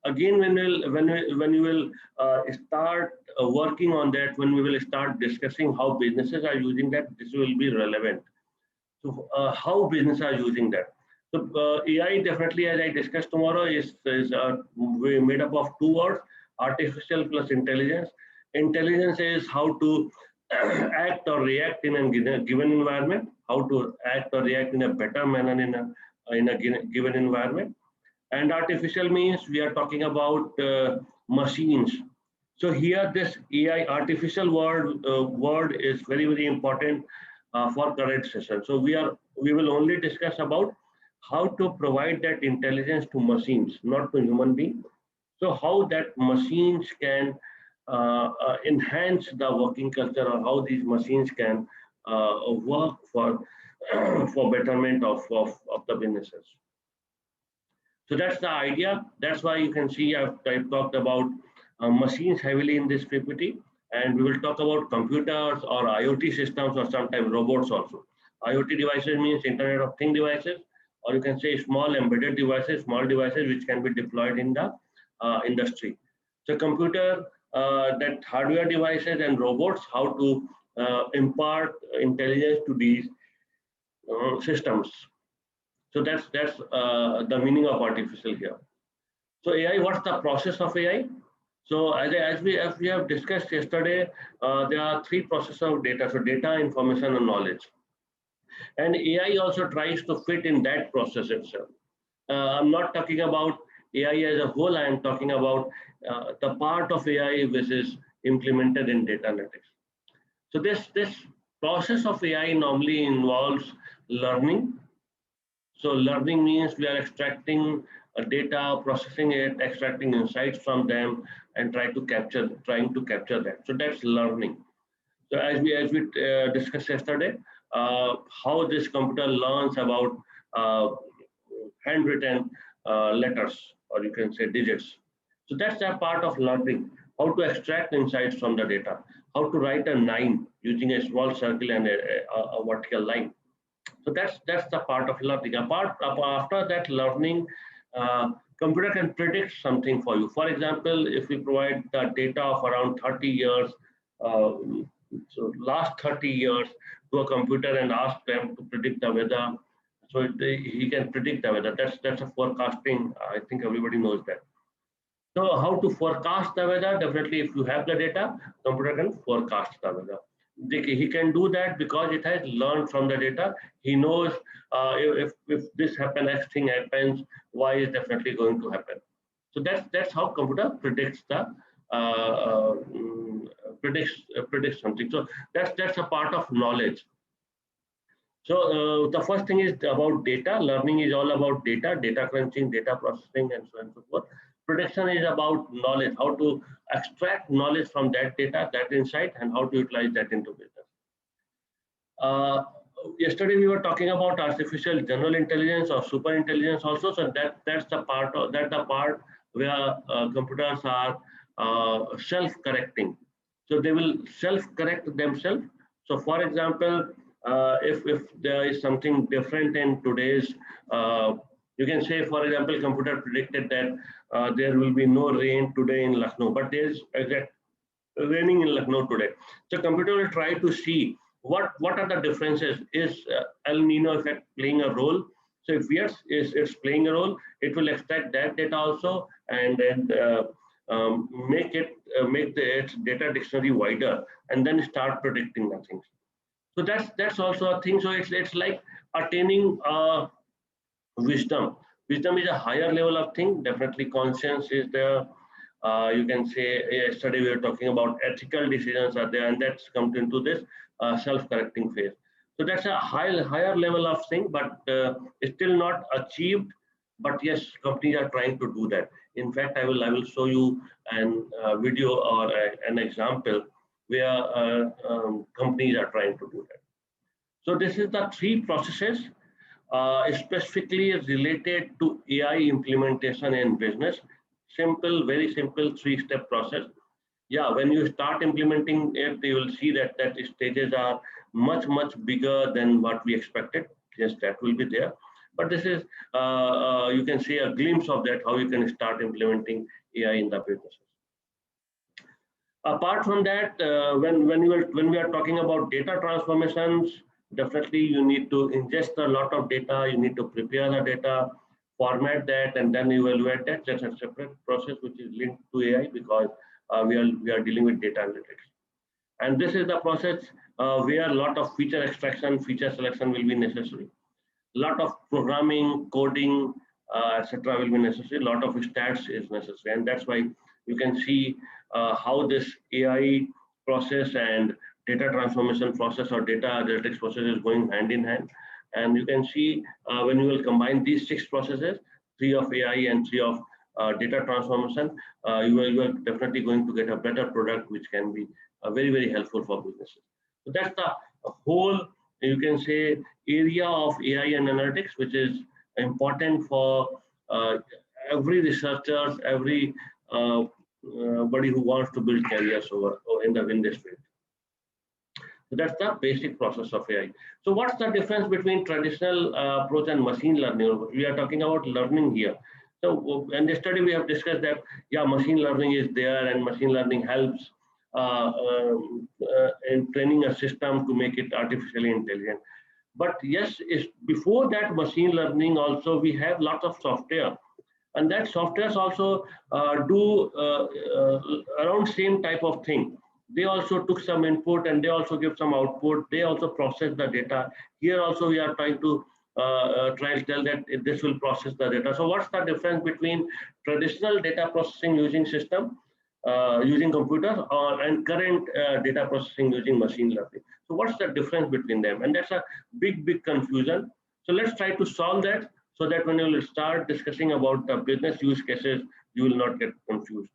again, when you will start working on that, when we will start discussing how businesses are using that, this will be relevant. So how businesses are using that. So AI definitely, as I discussed tomorrow, is made up of two words: artificial plus intelligence. Intelligence is how to act or react in a given environment, how to act or react in a better manner in a given environment. And artificial means we are talking about machines. So here, this AI artificial word is very important for current session. So we will only discuss about how to provide that intelligence to machines, not to human beings. So how that machines can enhance the working culture, or how these machines can work for for betterment of the businesses. So that's the idea. That's why you can see I've talked about machines heavily in this PPT, and we will talk about computers or IoT systems, or sometimes robots also. IoT devices means Internet of Things devices, or you can say small embedded devices, small devices which can be deployed in the industry. So computer, that hardware devices, and robots, how to impart intelligence to these systems. So that's the meaning of artificial here. So AI, what's the process of AI? So as we have discussed yesterday, there are three processes of data. So data, information, and knowledge. And AI also tries to fit in that process itself. I'm not talking about AI as a whole. I am talking about the part of AI which is implemented in data analytics. So this process of AI normally involves learning. So learning means we are extracting data, processing it, extracting insights from them, and trying to capture that. So that's learning. So as we discussed yesterday, how this computer learns about uh, handwritten letters, or you can say digits. So that's a part of learning. How to extract insights from the data. How to write a nine using a small circle and a vertical line. So that's the part of learning. Apart after that learning, computer can predict something for you. For example, if we provide the data of around 30 years, uh, so last 30 years to a computer and ask them to predict the weather, so he can predict the weather. That's a forecasting. I think everybody knows that. So how to forecast the weather? Definitely, if you have the data, computer can forecast the weather. He can do that because it has learned from the data. He knows if this happens, X thing happens, Y is definitely going to happen. So that's how computer predicts the predicts something. So that's a part of knowledge. So the first thing is about data. Learning is all about data, data crunching, data processing, and so on and so forth. Prediction is about knowledge, how to extract knowledge from that data, that insight, and how to utilize that into business. Uh, Yesterday we were talking about artificial general intelligence or super intelligence also. So that's the part where computers are self-correcting. So they will self-correct themselves. So for example, if there is something different in today's, you can say, for example, computer predicted that there will be no rain today in Lucknow, but there is exact raining in Lucknow today. So computer will try to see what are the differences. Is El Nino effect playing a role? So if yes, it's playing a role, it will extract that data also, and then make its data dictionary wider, and then start predicting the things. So that's also a thing. So it's like attaining wisdom. Wisdom is a higher level of thing. Definitely, conscience is there. You can say yesterday we were talking about ethical decisions are there, and that's come into this self-correcting phase. So that's a higher level of thing, but it's still not achieved. But yes, companies are trying to do that. In fact, I will show you an video or an example where companies are trying to do that. So this is the three processes specifically related to AI implementation in business. Simple, very simple three-step process. Yeah, when you start implementing it, you will see that stages are much bigger than what we expected. Yes, that will be there. But this is, you can see a glimpse of that, how you can start implementing AI in the businesses. Apart from that, when we are talking about data transformations, definitely you need to ingest a lot of data. You need to prepare the data, format that, and then evaluate that. That's a separate process which is linked to AI, because we are dealing with data analytics. And this is the process where a lot of feature extraction, feature selection will be necessary. A lot of programming, coding, etc. will be necessary. A lot of stats is necessary, and that's why you can see how this AI process and data transformation process or data analytics process is going hand in hand. And you can see when you will combine these 6 processes, 3 of AI and 3 of data transformation, you are definitely going to get a better product which can be very helpful for businesses. So that's the whole, you can say, area of AI and analytics, which is important for every researcher, every buddy who wants to build careers over in this field. So that's the basic process of AI. So what's the difference between traditional approach and machine learning? We are talking about learning here. So in the study we have discussed that, yeah, machine learning is there, and machine learning helps in training a system to make it artificially intelligent. But yes, before that machine learning also we have lots of software, and that softwares also do around same type of thing. They also took some input and they also give some output. They also process the data. Here also we are trying to tell that this will process the data. So what's the difference between traditional data processing using system, using computers, and current data processing using machine learning? So what's the difference between them? And that's a big confusion. So let's try to solve that, so that when you will start discussing about the business use cases, you will not get confused.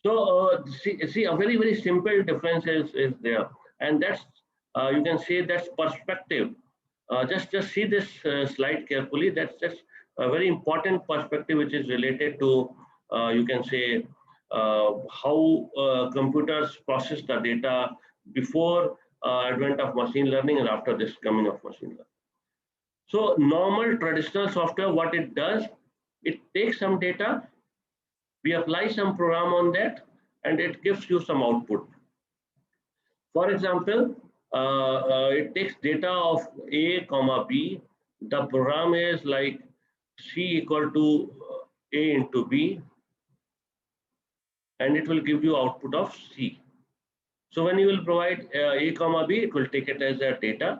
So see, a very simple difference is there, and that's you can say that's perspective. Just see this slide carefully. That's just a very important perspective, which is related to you can say how computers process the data before advent of machine learning and after this coming of machine learning. So normal traditional software, what it does, it takes some data, we apply some program on that, and it gives you some output. For example, it takes data of A, comma B. The program is like C equal to A into B, and it will give you output of C. So when you will provide A, comma B, it will take it as a data,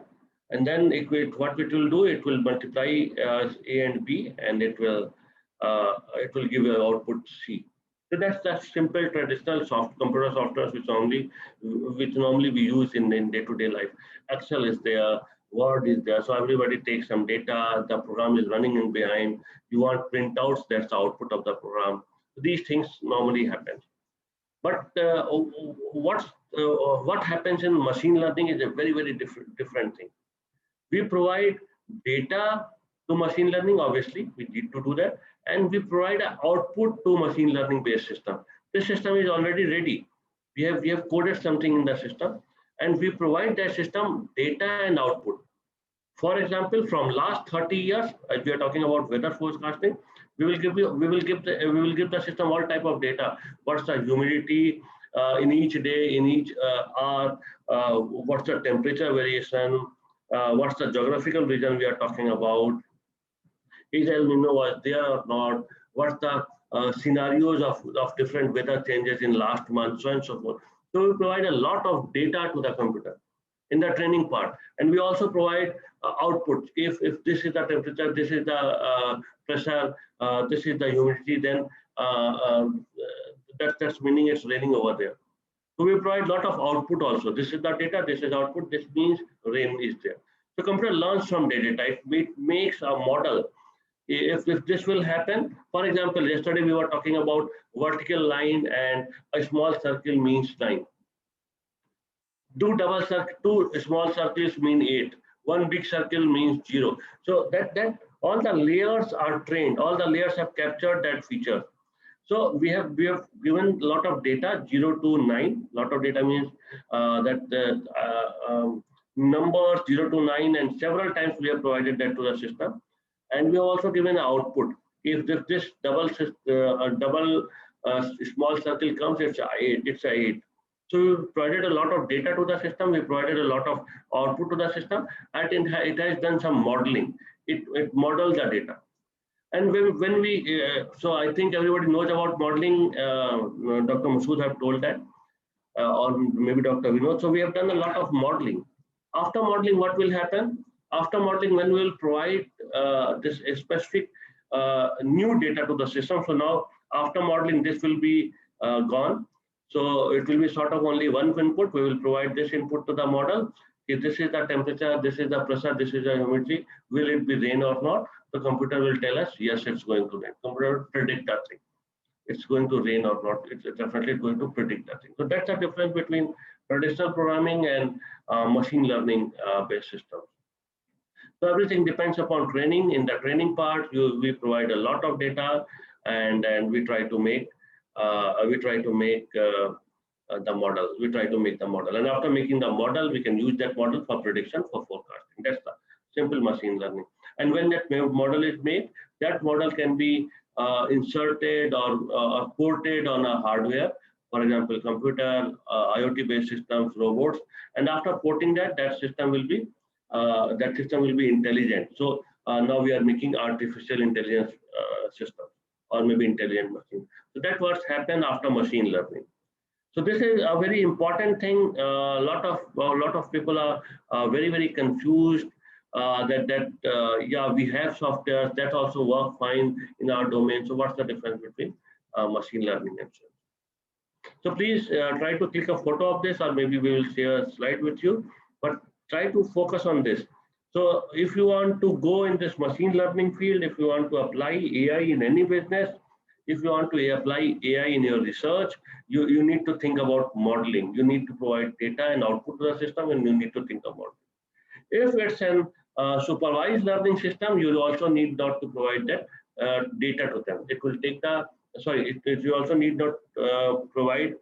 and then what it will do, it will multiply A and B, and it will give you output C. So that's the simple traditional computer software which normally we use in day-to-day life. Excel is there, Word is there. So everybody takes some data, the program is running in behind. You want printouts, that's the output of the program. These things normally happen. But what happens in machine learning is a very different thing. We provide data to machine learning, obviously, we need to do that, and we provide an output to machine learning based system. This system is already ready. We have coded something in the system, and we provide that system data and output. For example, from last 30 years, as we are talking about weather forecasting, we will give the system all type of data. What's the humidity in each day, in each hour? What's the temperature variation? What's the geographical region we are talking about? Is El Nino was there or not? What's the scenarios of different weather changes in last month, so on and so forth. So we provide a lot of data to the computer in the training part, and we also provide output. If this is the temperature, this is the pressure, this is the humidity, then that's meaning it's raining over there. So we provide a lot of output also. This is the data, this is output, this means rain is there. The computer learns from the data. It makes a model. If this will happen, for example, yesterday we were talking about vertical line and a small circle means 9. Two small circles mean 8. One big circle means 0. So that all the layers are trained. All the layers have captured that feature. So we have given a lot of data, 0 to 9. Lot of data means numbers 0 to 9, and several times we have provided that to the system. And we have also given an output. If this double small circle comes, it's a 8. It's a 8. So we provided a lot of data to the system. We provided a lot of output to the system, and it has done some modeling. It models the data. And when we, so I think everybody knows about modeling. Dr. Masood have told that, or maybe Dr. Vinod. So we have done a lot of modeling. After modeling, what will happen? After modeling, when we will provide this specific new data to the system. So now after modeling, this will be gone. So it will be sort of only one input. We will provide this input to the model. If this is the temperature, this is the pressure, this is the humidity, will it be rain or not? The computer will tell us, yes, it's going to rain. Computer will predict that thing. It's going to rain or not. It's definitely going to predict that thing. So that's the difference between traditional programming and machine learning based systems. So everything depends upon training. In the training part, we provide a lot of data, and we try to make the model. We try to make the model, and after making the model, we can use that model for prediction, for forecasting. That's the simple machine learning. And when that model is made, that model can be inserted or ported on a hardware, for example, computer, IoT-based systems, robots. And after porting that, that system will be intelligent. So now we are making artificial intelligence systems, or maybe intelligent machine. So that's what's happened after machine learning. So this is a very important thing. A lot of people are very confused yeah, we have software that also work fine in our domain. So what's the difference between machine learning and so? So please try to click a photo of this, or maybe we will share a slide with you. But try to focus on this. So if you want to go in this machine learning field, if you want to apply AI in any business, if you want to apply AI in your research, you need to think about modeling. You need to provide data and output to the system, and you need to think about it. If it's an supervised learning system, you also need not to provide that data to them. It will take the, you also need not provide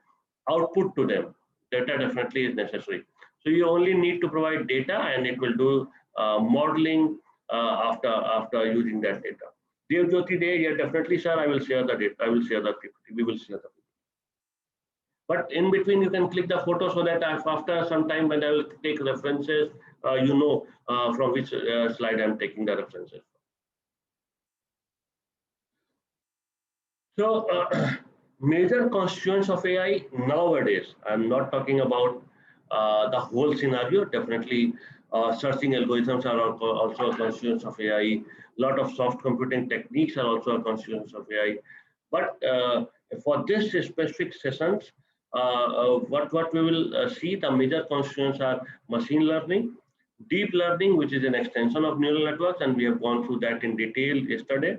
output to them. Data definitely is necessary. So you only need to provide data, and it will do modeling after using that data. Dev Jyoti Day, yeah, definitely, sir. I will share the data. I will share the PPT. We will share the PPT. But in between, you can click the photo so that after some time, when I will take references, you know from which slide I'm taking the references. So major constituents of AI nowadays, I'm not talking about the whole scenario. Definitely searching algorithms are also constituents of AI. A lot of soft computing techniques are also constituents of AI. But for this specific sessions, what we will see, the major constituents are machine learning, deep learning, which is an extension of neural networks, and we have gone through that in detail yesterday,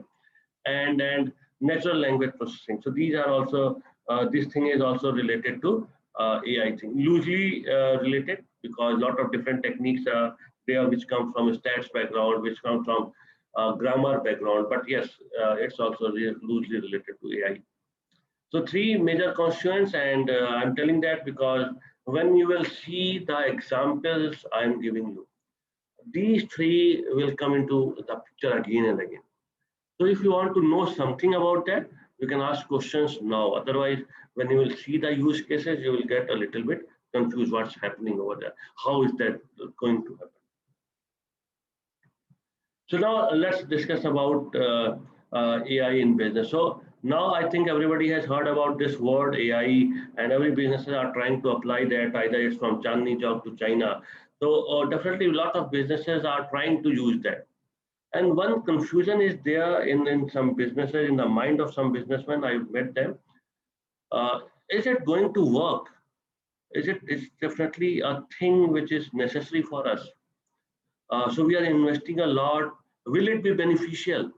and natural language processing. So these are also, this thing is also related to AI thing, loosely related, because a lot of different techniques are there which come from a stats background, which come from grammar background, but yes, it's also loosely related to AI. So three major constituents, and I'm telling that because when you will see the examples I'm giving you, these three will come into the picture again and again. So if you want to know something about that, you can ask questions now. Otherwise, when you will see the use cases, you will get a little bit confused what's happening over there. How is that going to happen? So now let's discuss about AI in business. So now I think everybody has heard about this word AI, and every businesses are trying to apply that. Either it's from Chandni Chowk to China. So definitely a lot of businesses are trying to use that. And one confusion is there in some businesses, in the mind of some businessmen. I've met them. Is it going to work? It's definitely a thing which is necessary for us. So we are investing a lot. Will it be beneficial?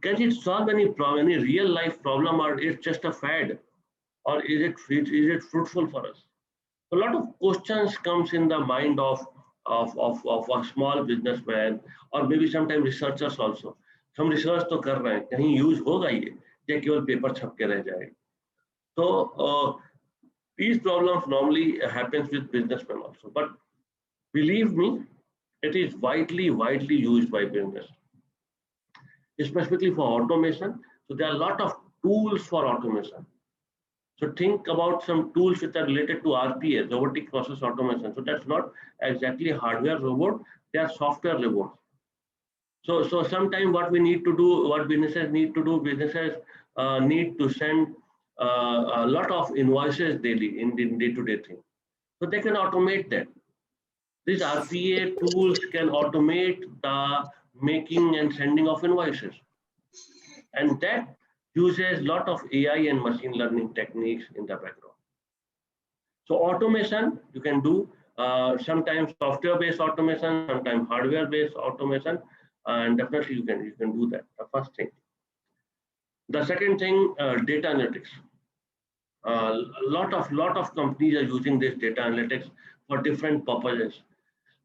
Can it solve any problem, any real life problem, or it's just a fad? Or is it fruitful for us? A lot of questions comes in the mind of a small businessman, or maybe sometimes researchers also. हम research तो कर रहे हैं, कहीं use होगा ये, या केवल पेपर छप के रह जाएगा. So these problems normally happens with businessmen also. But Believe me, it is widely used by business, specifically for automation. So there are a lot of tools for automation. So think about some tools which are related to RPA, robotic process automation. So that's not exactly hardware robot; they are software robots. So sometimes what we need to do, what businesses need to do, businesses need to send a lot of invoices daily in the day-to-day thing. So they can automate that. These RPA tools can automate the making and sending of invoices, and that uses a lot of AI and machine learning techniques in the background. So automation you can do sometimes software-based automation, sometimes hardware-based automation, and definitely you can do that. The first thing. The second thing, data analytics. A lot of companies are using this data analytics for different purposes.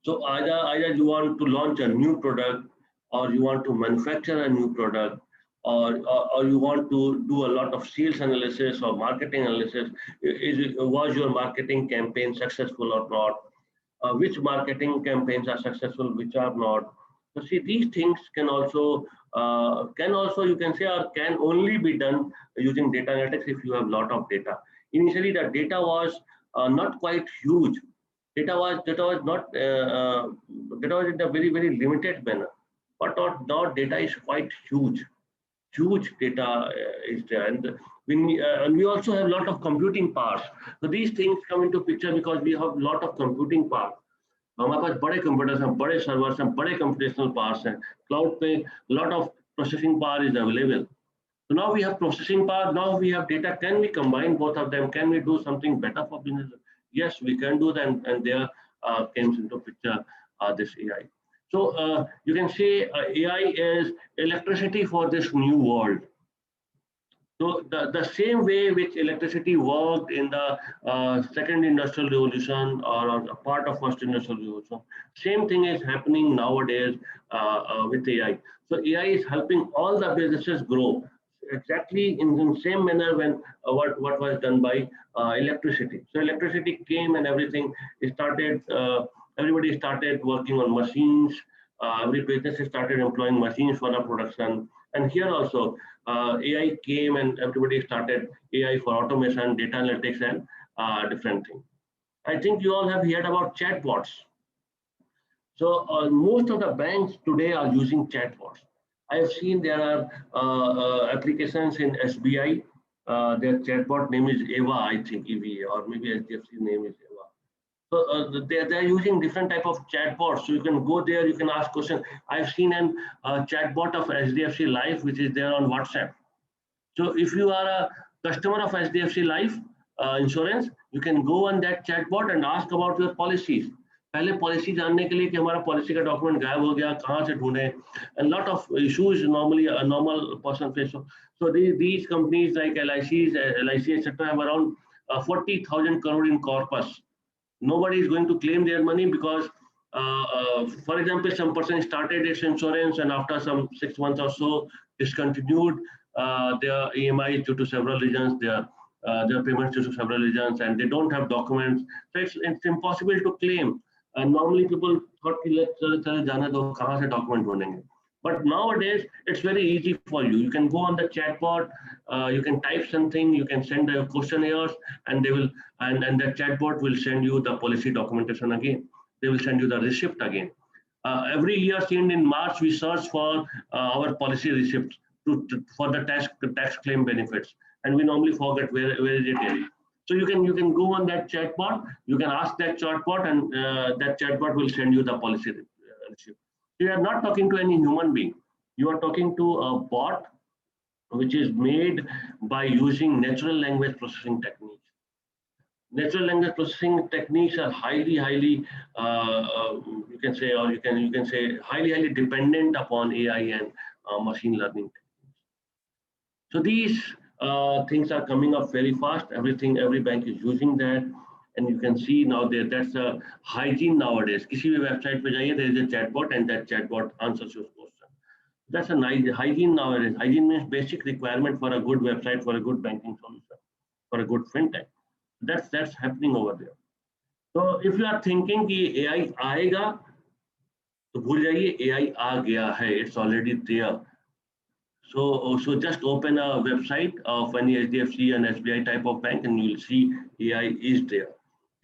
So either you want to launch a new product, or you want to manufacture a new product, or you want to do a lot of sales analysis or marketing analysis. Was your marketing campaign successful or not? Which marketing campaigns are successful, which are not? So see, these things can also you can say or can only be done using data analytics if you have a lot of data. Initially, the data was not quite huge. Data was not data was in a very limited manner, but now data is quite huge data is there, and we also have a lot of computing powers. So these things come into picture because we have a lot of computing power. हमारे पास बड़े computers हैं, बड़े servers हैं, बड़े computational powers हैं, cloud पे lot of processing power is available. So now we have processing power, now we have data. Can we combine both of them? Can we do something better for business? Yes, we can do that, and there comes into picture this AI. So you can say AI is electricity for this new world. So the same way which electricity worked in the second industrial revolution, or a part of first industrial revolution, same thing is happening nowadays with AI. So AI is helping all the businesses grow exactly in the same manner when what was done by electricity. So electricity came and everything started. Everybody started working on machines. Every business started employing machines for the production. And here also, AI came and everybody started AI for automation, data analytics, and different things. I think you all have heard about chatbots. So most of the banks today are using chatbots. I have seen there are applications in SBI. Their chatbot name is Eva, I think EVA, or maybe HDFC name is Eva. So they're using different type of chatbots. So you can go there, you can ask questions. I've seen an chatbot of HDFC Life, which is there on WhatsApp. So if you are a customer of HDFC Life insurance, you can go on that chatbot and ask about your policies. पहले policy जानने के लिए कि हमारा policy का document गायब हो गया, कहाँ से ढूंढे, and lot of issues normally a normal person face. So these companies like LIC etc. have around 40,000 crore in corpus. Nobody is going to claim their money because, for example, some person started its insurance and after some 6 months or so discontinued their EMI due to several reasons, their payments due to several reasons, and they don't have documents. So it's impossible to claim. And normally people thought, let's जाने दो, कहाँ से document ढूंढेंगे. But nowadays, it's very easy for you. You can go on the chatbot, you can type something, you can send the questionnaires, and they will, and the chatbot will send you the policy documentation again. They will send you the receipt again. Every year, seen in March, we search for our policy receipts for the tax claim benefits, and we normally forget where is it. So you can go on that chatbot, you can ask that chatbot, and that chatbot will send you the policy receipt. You are not talking to any human being. You are talking to a bot which is made by using natural language processing techniques. Natural language processing techniques are highly you can say, or you can say highly dependent upon AI and machine learning techniques. So these things are coming up very fast. Every bank is using that, and you can see now that's a hygiene nowadays. किसी भी website पे जाइए, there is a chatbot, and that chatbot answers your question. That's a nice hygiene nowadays. Hygiene means basic requirement for a good website, for a good banking solution, for a good fintech. That's happening over there. So if you are thinking कि AI आएगा, तो भूल जाइए AI आ गया है. It's already there. So just open a website of any HDFC and SBI type of bank, and you'll see AI is there.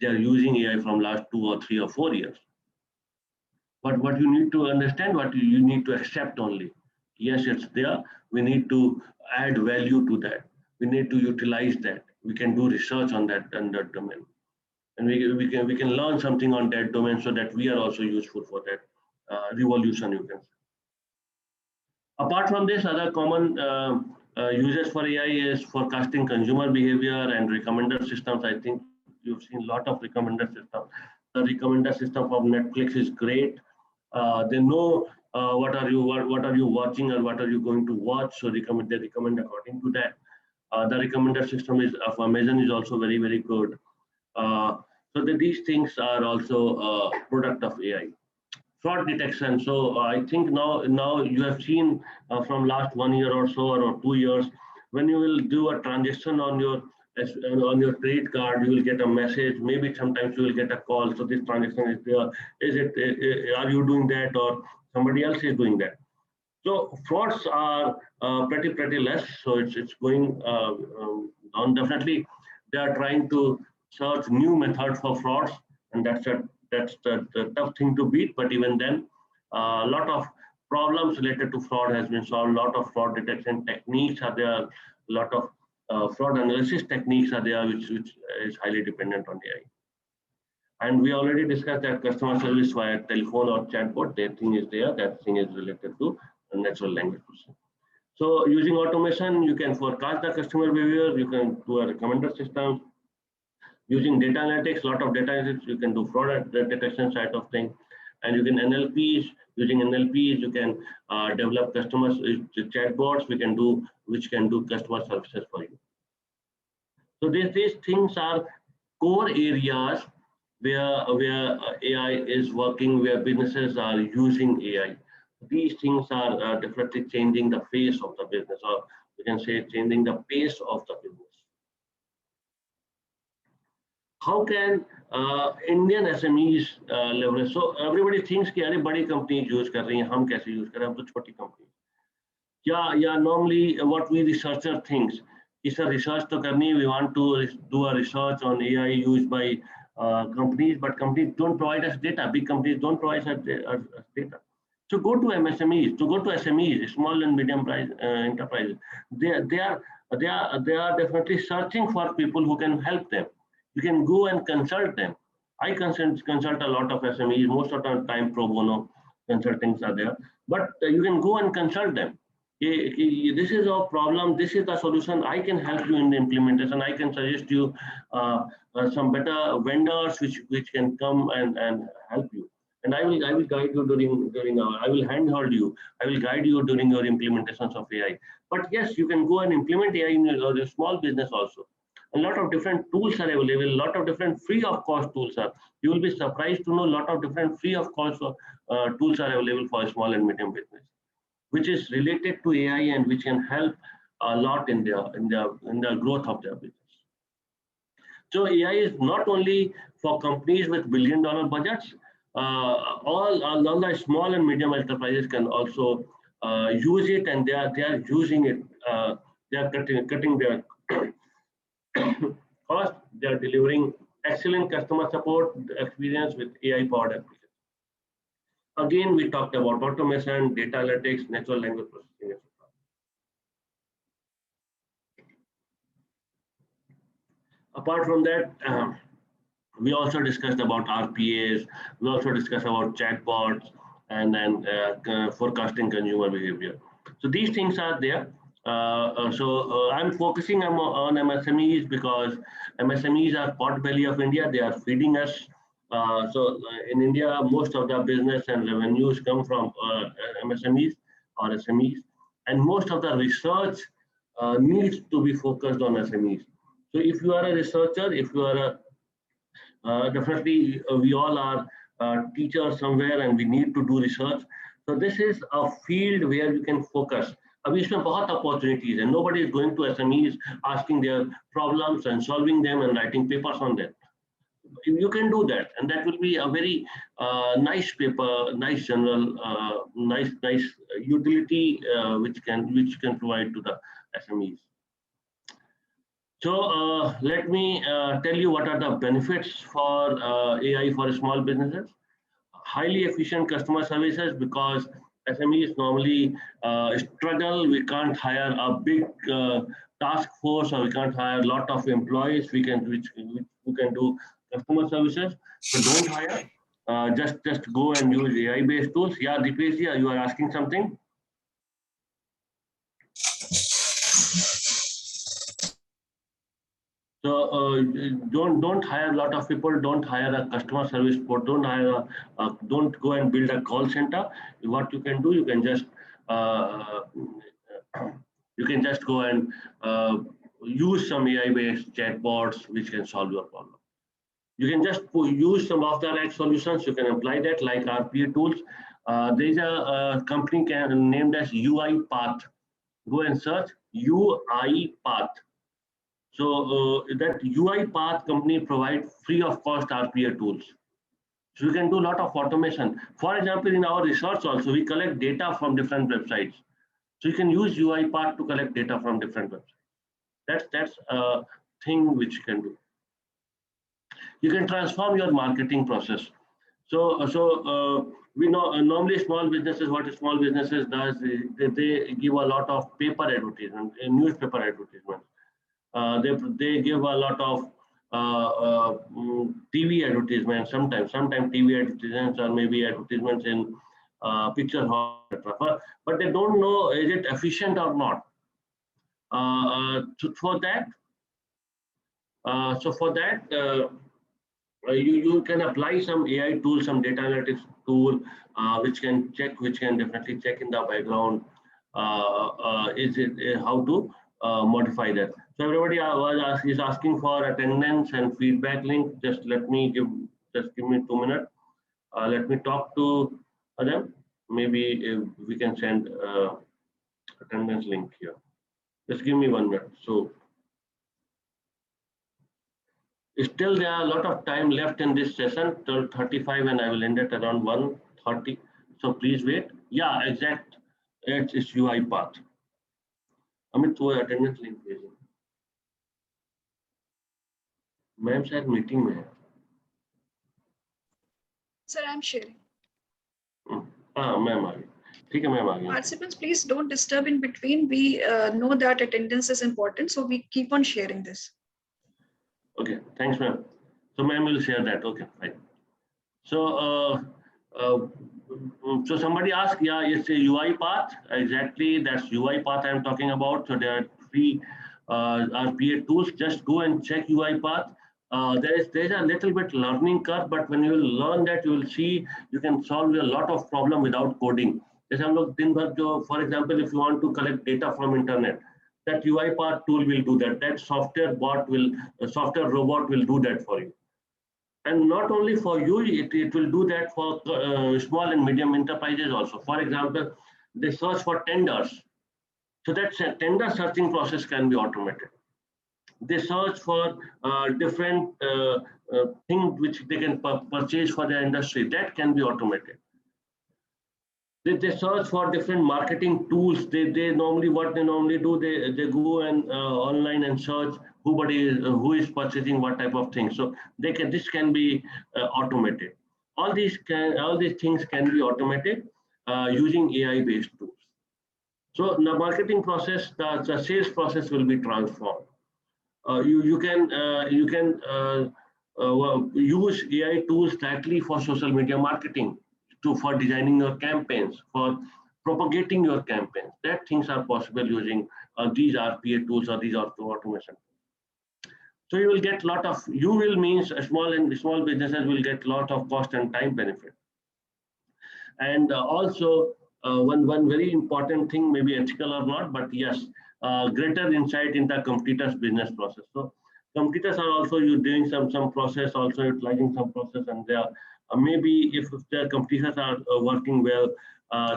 They are using AI from last 2 or 3 or 4 years. But what you need to understand, what you need to accept only. Yes, it's there. We need to add value to that. We need to utilize that. We can do research on that domain, and we can learn something on that domain so that we are also useful for that revolution. You can say. Apart from this, other common uses for AI is forecasting consumer behavior and recommender systems. I think you've seen a lot of recommender systems. The recommender system of Netflix is great. They know what are you watching or what are you going to watch. So they recommend according to that. The recommender system is of Amazon is also very good. These things are also product of AI. Fraud detection. So I think now you have seen from last 1 year or so or 2 years, when you will do a transaction on your credit card, you will get a message. Maybe sometimes you will get a call. So this transaction is there. Is it? Are you doing that or somebody else is doing that? So frauds are pretty less. So it's going on. Definitely, they are trying to search new methods for frauds, and that's the tough thing to beat. But even then, a lot of problems related to fraud has been solved. A lot of fraud detection techniques are there. A lot of fraud analysis techniques are there, which is highly dependent on AI. And we already discussed that customer service via telephone or chatbot, that thing is there. That thing is related to natural language processing. So using automation, you can forecast the customer behavior. You can do a recommender system. Using data analytics, a lot of data analytics, you can do fraud detection side of thing. And you can NLPs, using NLPs, you can develop customers chatbots, which can do customer services for you. So these things are core areas where AI is working, where businesses are using AI. These things are definitely changing the face of the business, or you can say changing the pace of the business. How can Indian SMEs leverage? So everybody thinks कि अरे बड़ी company use कर रही हैं, हम कैसे use करें, हम तो छोटी company. Yeah, normally what we researcher thinks is a research to करनी. We want to do a research on AI used by companies, but companies don't provide us data. Big companies don't provide us data. So go to MSMEs, to go to SMEs, small and medium enterprises. They are definitely searching for people who can help them. You can go and consult them. I consult a lot of SMEs. Most of the time, pro bono consultings are there, but you can go and consult them. This is our problem, this is the solution, I can help you in the implementation, I can suggest you some better vendors which can come and help you, and I will guide you during I will handhold you, I will guide you during your implementations of AI. But yes, you can go and implement AI in your small business also. A lot of different tools are available, a lot of different free of cost tools are. You will be surprised to know a lot of different free of cost tools are available for a small and medium business, which is related to AI and which can help a lot in the growth of their business. So AI is not only for companies with billion-dollar budgets. All the small and medium enterprises can also use it, and they are using it. They are cutting their cost. They are delivering excellent customer support experience with AI-powered applications. Again, we talked about automation, data analytics, natural language processing, etc. Apart from that, we also discussed about RPAs. We also discussed about chatbots and then forecasting consumer behavior. So these things are there. I'm focusing on MSMEs because MSMEs are pot belly of India. They are feeding us. In India, most of the business and revenues come from MSMEs or SMEs, and most of the research needs to be focused on SMEs. So if you are a researcher, if you are definitely we all are teachers somewhere, and we need to do research. So this is a field where you can focus. अभी इसमें बहुत opportunities and nobody is going to SMEs asking their problems and solving them and writing papers on them. you can do that, and that will be a very nice paper, nice general, nice utility which can provide to the SMEs. So let me tell you what are the benefits for AI for small businesses. Highly efficient customer services, because SMEs normally struggle. We can't hire a big task force, or we can't hire a lot of employees. We can which who can do customer services. So don't hire. Just go and use AI based tools. Yeah, Dipesh, yeah, you are asking something. So don't hire a lot of people. Don't hire a customer service support. Don't go and build a call center. What you can do, uh, you can just go and use some AI-based chatbots which can solve your problem. You can just use some of the right solutions. You can apply that like RPA tools. There is a company named as UiPath. Go and search UiPath. So that UiPath company provide free of cost RPA tools. So you can do a lot of automation. For example, in our research also, we collect data from different websites. So you can use UiPath to collect data from different websites. That's a thing which you can do. You can transform your marketing process. We know normally small businesses, what small businesses does, they give a lot of paper advertisement, newspaper advertisements. They give a lot of TV advertisements sometimes TV advertisements, or maybe advertisements in picture hall, etc. But they don't know is it efficient or not. For that, you can apply some AI tool, some data analytics tool, which can definitely check in the background. Is it how to modify that? So everybody is asking for attendance and feedback link. Just give me 2 minutes. Let me talk to them. Maybe we can send attendance link here. Just give me 1 minute. So still there are a lot of time left in this session till 35, and I will end it around 1:30. So please wait. Yeah, exact. It's UiPath. Amit वो attendance link भेजें. Ma'am शायद meeting में है. Sir, I'm sharing. हाँ ma'am आ गई. ठीक है ma'am आ गई. Participants, please don't disturb in between. We know that attendance is important, so we keep on sharing this. Okay, thanks ma'am. So ma'am will share that. Okay, fine. So so somebody asked, yeah, it's a UiPath. Exactly, that's UiPath I'm talking about. So there are free RPA tools. Just go and check UiPath. There's a little bit learning curve, but when you learn that, you will see you can solve a lot of problem without coding. जैसे हम लोग दिन भर जो, for example, if you want to collect data from internet, that UiPath tool will do that. That software robot will do that for you. And not only for you, it will do that for small and medium enterprises also. For example, they search for tenders. So that tender searching process can be automated. They search for different things which they can purchase for their industry. That can be automated. They search for different marketing tools. What they normally do, they go and online and search who is purchasing what type of thing. So this can be automated. All these things can be automated using AI based tools. So the marketing process, the sales process will be transformed. You can use AI tools directly for social media marketing, for designing your campaigns, for propagating your campaigns. That things are possible using these RPA tools or these automation. So you will get means small businesses will get lot of cost and time benefit. And also one very important thing, maybe ethical or not, but yes, greater insight in the competitors' business process. So competitors are also doing some process, also utilizing some process, and they are maybe if their competitors are working well,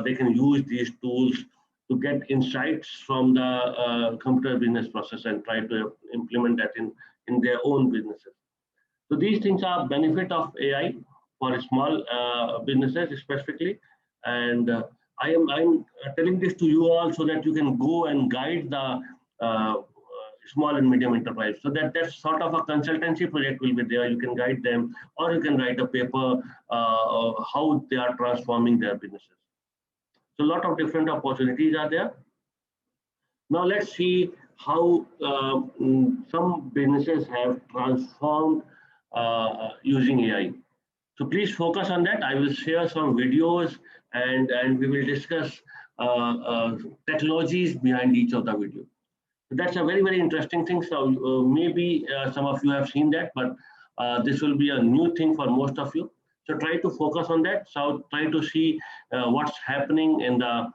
they can use these tools to get insights from the computer business process and try to implement that in their own businesses. So these things are benefit of AI for small businesses specifically, and I'm telling this to you all so that you can go and guide the small and medium enterprise. So that's sort of a consultancy project will be there. You can guide them, or you can write a paper how they are transforming their businesses. So a lot of different opportunities are there. Now let's see how some businesses have transformed using AI. So please focus on that. I will share some videos and we will discuss technologies behind each of the videos. So that's a very interesting thing. So maybe some of you have seen that, but this will be a new thing for most of you. So try to focus on that. So try to see what's happening in the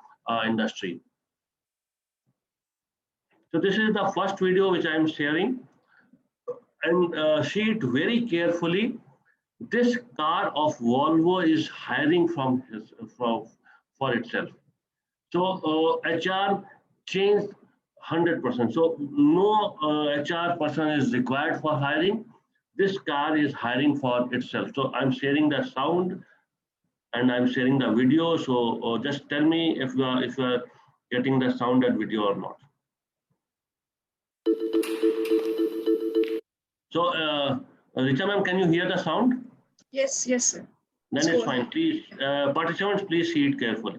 industry. So this is the first video which I am sharing, and see it very carefully. This car of Volvo is hiring for itself. So HR changed 100%. So no HR person is required for hiring. This car is hiring for itself. So I'm sharing the sound and I'm sharing the video. So just tell me if you are getting the sound and video or not. So Richa ma'am, can you hear the sound? Yes, sir. Then it's fine. Please, participants, please see it carefully.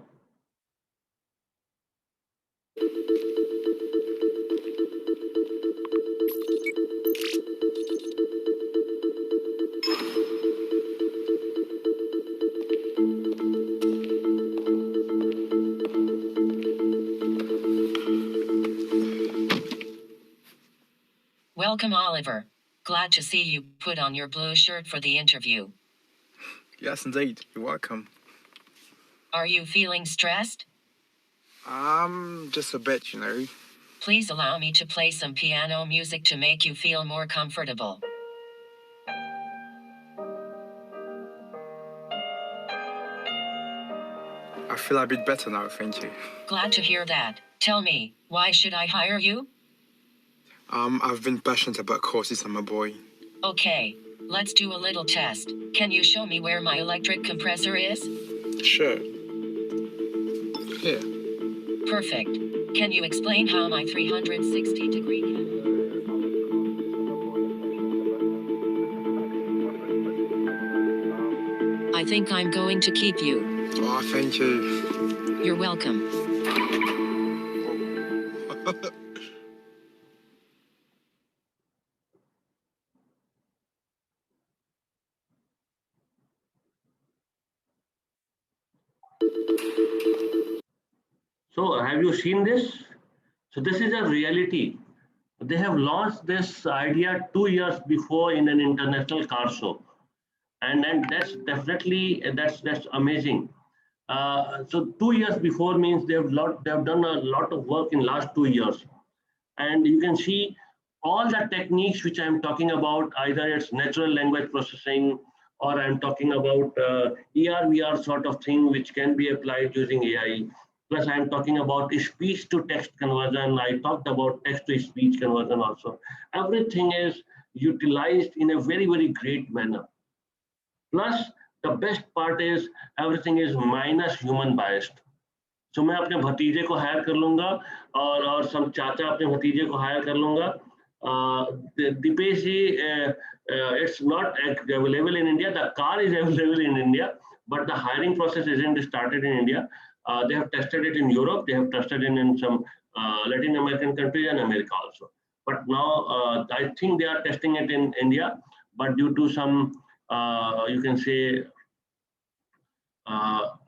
Welcome, Oliver. Glad to see you put on your blue shirt for the interview. Yes, indeed. You're welcome. Are you feeling stressed? Just a bit, you know. Please allow me to play some piano music to make you feel more comfortable. I feel a bit better now, thank you. Glad to hear that. Tell me, why should I hire you? I've been passionate about courses, I'm a boy. Okay, let's do a little test. Can you show me where my electric compressor is? Sure. Here. Perfect. Can you explain how my 360-degree camera... I think I'm going to keep you. Oh, thank you. You're welcome. So have you seen this? So this is a reality. They have launched this idea 2 years before in an international car show, and that's definitely that's amazing. So 2 years before means they have done a lot of work in last 2 years, and you can see all the techniques which I'm talking about. Either it's natural language processing, or I'm talking about ER/VR sort of thing which can be applied using AI. Plus, I'm talking about speech to text conversion. I talked about text to speech conversion also. Everything is utilized in a very great manner. Plus, the best part is everything is minus human biased. So मैं अपने भतीजे को higher कर लूंगा और सब चाचा अपने भतीजे को हायर कर लूंगा. Dipesh ji, it's not available in India. The car is available in India, but the hiring process isn't started in India. They have tested it in Europe. They have tested it in some Latin American countries and America also. But now I think they are testing it in India, but due to some you can say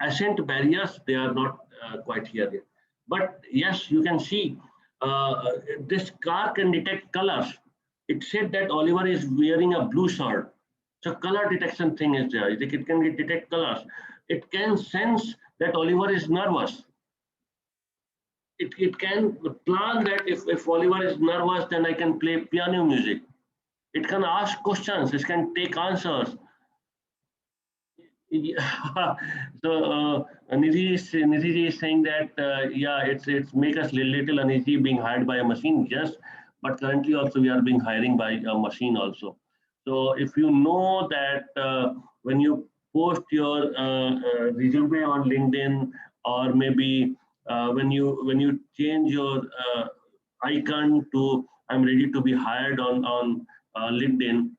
accent barriers, they are not quite here yet. But yes, you can see this car can detect colors. It said that Oliver is wearing a blue shirt. So color detection thing is there. It can detect colors. It can sense that Oliver is nervous. It can plan that if Oliver is nervous, then I can play piano music. It can ask questions. It can take answers. Yeah. So Nidhi is saying that yeah, it's make us little uneasy being hired by a machine. Yes, but currently also we are being hiring by a machine also. So if you know that when you post your resume on LinkedIn, or maybe when you change your icon to "I'm ready to be hired" on LinkedIn,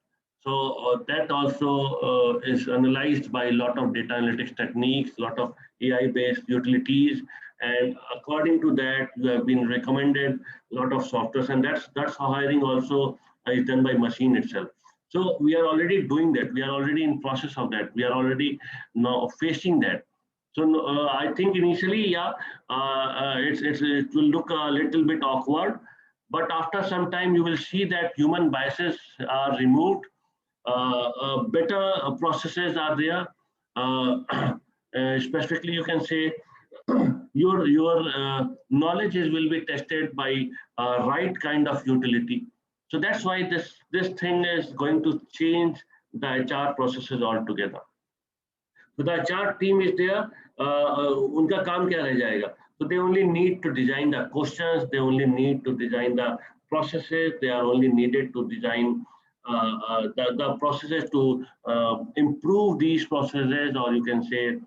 so that also is analyzed by a lot of data analytics techniques, a lot of AI-based utilities, and according to that, you have been recommended a lot of softwares, and that's how hiring also is done by machine itself. So we are already doing that. We are already in process of that. We are already now facing that. So I think initially, yeah, it will look a little bit awkward, but after some time, you will see that human biases are removed. Better processes are there. Specifically, you can say your knowledge will be tested by right kind of utility. So that's why this thing is going to change the HR processes altogether. So the HR team is there. उनका काम क्या रह जाएगा? So they only need to design the questions. They only need to design the processes. They are only needed to design the processes to improve these processes, or you can say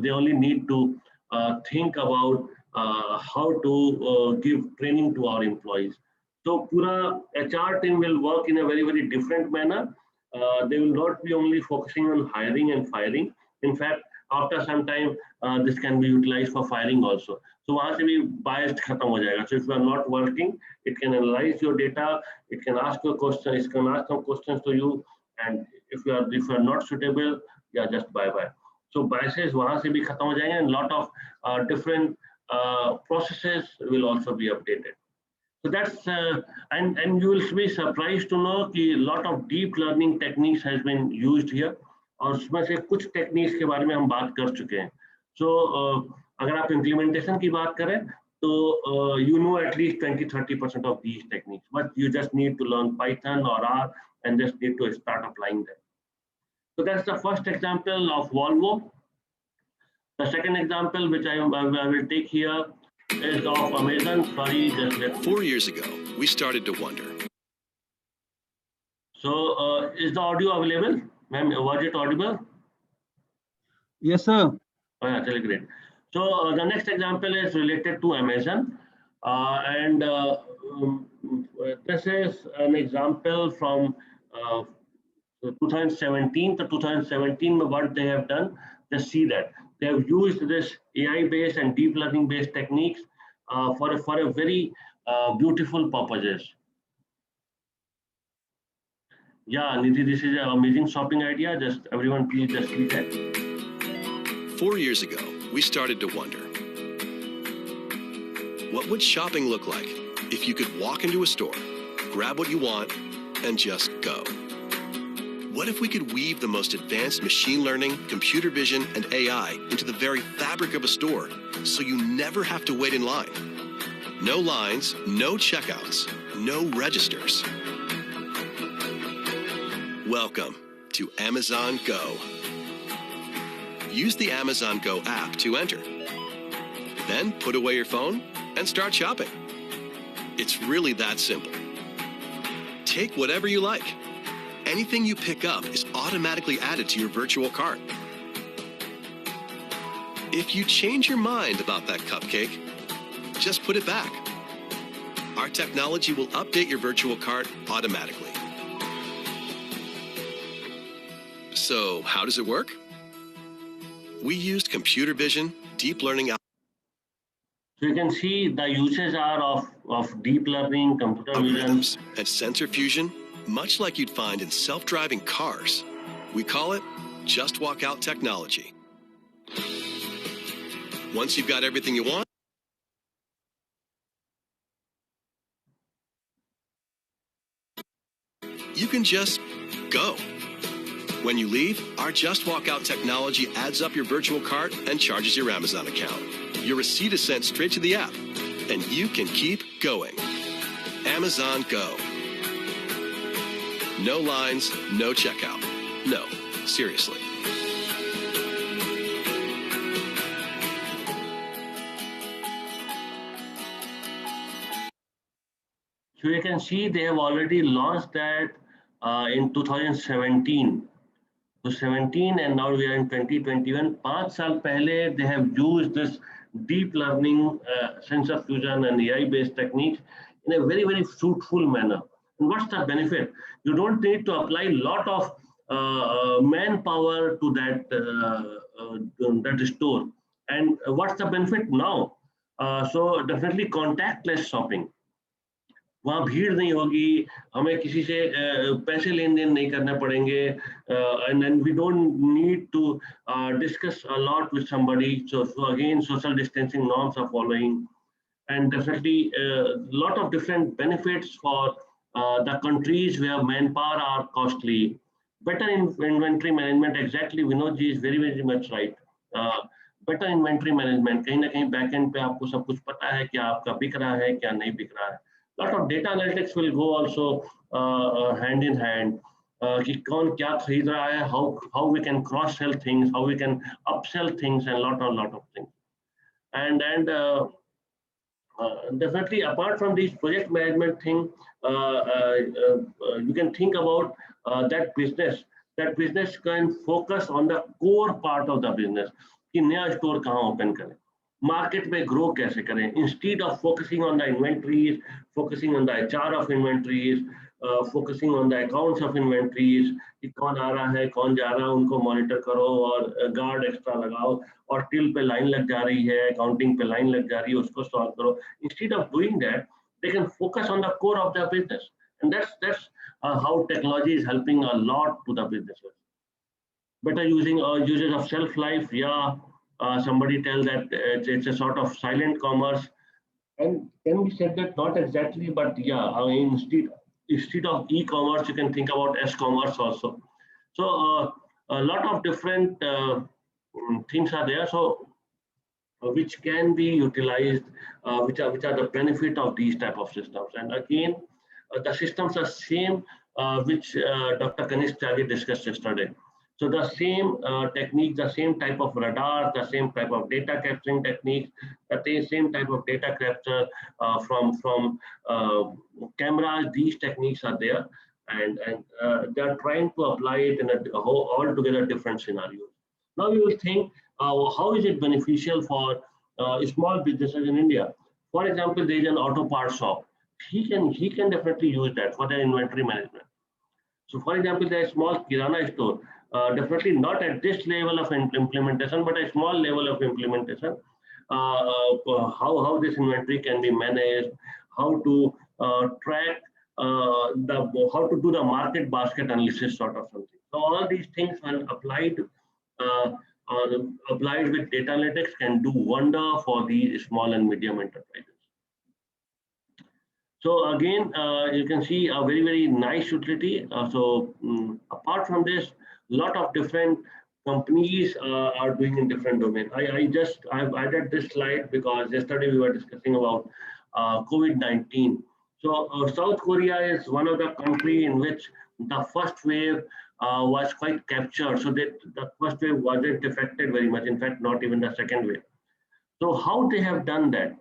they only need to think about how to give training to our employees. So pura HR team will work in a very different manner. They will not be only focusing on hiring and firing. In fact, after some time, this can be utilized for firing also. So वहाँ से भी biased खत्म हो जाएगा. So if you are not working, it can analyze your data. It can ask you a question. It can ask some questions to you, and if you are not suitable, yeah, just bye bye. So biases वहाँ से भी खत्म हो जाएंगे, and lot of different processes will also be updated. So that's and you will be surprised to know that a lot of deep learning techniques has been used here, और उसमें से कुछ टेक्निक्स के बारे में हम बात कर चुके हैं. So अगर आप इम्प्लीमेंटेशन की बात करें तो you know at least 20-30% of these techniques, but you just need to learn Python or R and just need to start applying them. So that's the first example of Volvo. The second example which I will take here is of Amazon. Sorry, just let. 4 years ago, we started to wonder. So, is the audio available? Ma'am, was it audible? Yes, sir. Oh, yeah, really great. So, the next example is related to Amazon. And this is an example from 2017 to 2017. What they have done, just see that they have used this AI-based and deep learning-based techniques for a very beautiful purposes. Yeah, Nidhi, this is an amazing shopping idea. Just everyone, please just see that. 4 years ago, we started to wonder, what would shopping look like if you could walk into a store, grab what you want, and just go? What if we could weave the most advanced machine learning, computer vision, and AI into the very fabric of a store so you never have to wait in line? No lines, no checkouts, no registers. Welcome to Amazon Go. Use the Amazon Go app to enter. Then put away your phone and start shopping. It's really that simple. Take whatever you like. Anything you pick up is automatically added to your virtual cart. If you change your mind about that cupcake, just put it back. Our technology will update your virtual cart automatically. So, how does it work? We used computer vision, deep learning. So you can see the uses are of deep learning, computer vision, Algorithms and sensor fusion, much like you'd find in self-driving cars. We call it Just Walk Out technology. Once you've got everything you want, you can just go. When you leave, our Just Walk Out technology adds up your virtual cart and charges your Amazon account. Your receipt is sent straight to the app, and you can keep going. Amazon Go. No lines, no checkout. No, seriously. So you can see they have already launched that in 2017. So 17 and now we are in 2021. 5 साल पहले they have used this deep learning, sensor fusion and AI-based techniques in a very, very fruitful manner. And what's the benefit? You don't need to apply a lot of manpower to that store. And what's the benefit now? So definitely contactless shopping. वहाँ भीड़ नहीं होगी, हमें किसी से पैसे लेन then नहीं करने पड़ेंगे, and we don't need to discuss a lot with somebody. So again, social distancing norms are following, and definitely a lot of different benefits for the countries where manpower are costly. Better inventory management, exactly, Vinod ji is very, very much right. Better inventory management, कहीं ना कहीं back end पे आपको सब कुछ पता है क्या आपका बिक रहा है क्या नहीं बिक रहा है. Lot of data analytics will go also hand in hand. कि कौन क्या खरीद रहा है, how we can cross sell things, how we can upsell things, and lot of things. And definitely apart from this project management thing, you can think about that business. That business can focus on the core part of the business. कि नया store कहाँ open करें, market में grow कैसे करें, instead of focusing on the inventories, focusing on the HR of inventories, focusing on the accounts of inventories, कि कौन आ रहा है कौन जा रहा है उनको मॉनिटर करो और गार्ड एक्स्ट्रा लगाओ, और टिल पे लाइन लग जा रही है, अकाउंटिंग पे लाइन लग जा रही है, उसको सॉल्व करो. Instead of doing that they can focus on the core of their business, and that's how technology is helping a lot to the businesses. Better usage of shelf life, yeah. Somebody tell that it's a sort of silent commerce, and can be said that not exactly, but yeah, I mean, instead of e-commerce, you can think about s-commerce also. So a lot of different things are there, so which can be utilized, which are the benefit of these type of systems. And again, the systems are same which Dr. Kanish Tyagi discussed yesterday. So the same technique, the same type of radar, the same type of data capturing techniques, the same type of data capture from cameras, these techniques are there, and they are trying to apply it in a whole altogether different scenario. Now you will think, how is it beneficial for small businesses in India? For example, there is an auto parts shop. He can definitely use that for their inventory management. So for example, there is a small kirana store. Definitely not at this level of implementation, but a small level of implementation. How this inventory can be managed, how to track how to do the market basket analysis sort of something. So all these things when applied with data analytics can do wonder for these small and medium enterprises. So again, you can see a very, very nice utility. Apart from this, a lot of different companies are doing in different domains. I've added this slide because yesterday we were discussing about COVID-19. So South Korea is one of the country in which the first wave was quite captured. So that the first wave wasn't affected very much. In fact, not even the second wave. So how they have done that?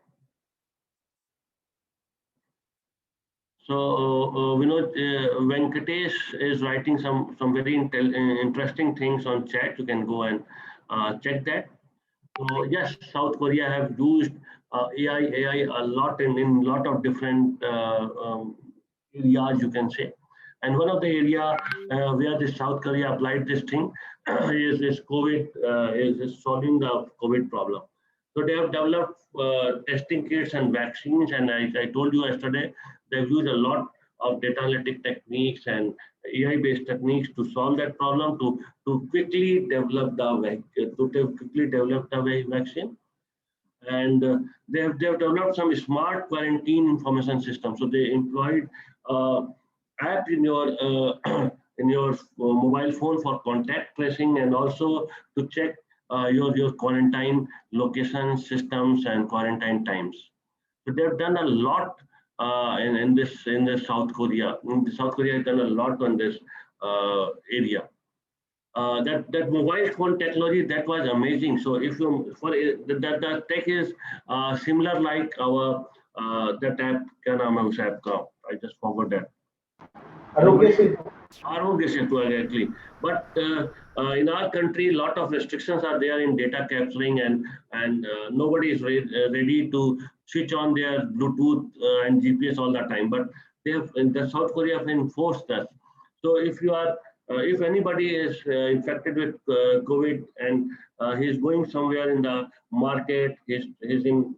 So we know Venkatesh is writing some very interesting things on chat. You can go and check that. So yes, South Korea have used AI a lot in lot of different areas, you can say. And one of the area where the South Korea applied this thing is COVID, is solving the COVID problem. So they have developed testing kits and vaccines, and I told you yesterday, they've used a lot of data analytic techniques and AI-based techniques to solve that problem, to quickly develop the vaccine. And they've developed some smart quarantine information system. So they employed app in your mobile phone for contact tracing, and also to check your quarantine location systems and quarantine times. So they've done a lot in this South Korea. South Korea has done a lot on this area. That mobile phone technology, that was amazing. So if you the tech is similar like our that app, क्या नाम है उस app का? I just forgot that. Arogya Setu, exactly. But in our country, a lot of restrictions are there in data capturing, and nobody is ready to switch on their Bluetooth and GPS all the time. But they have, the South Korea have enforced that. So if anybody is infected with COVID and he is going somewhere in the market, he's in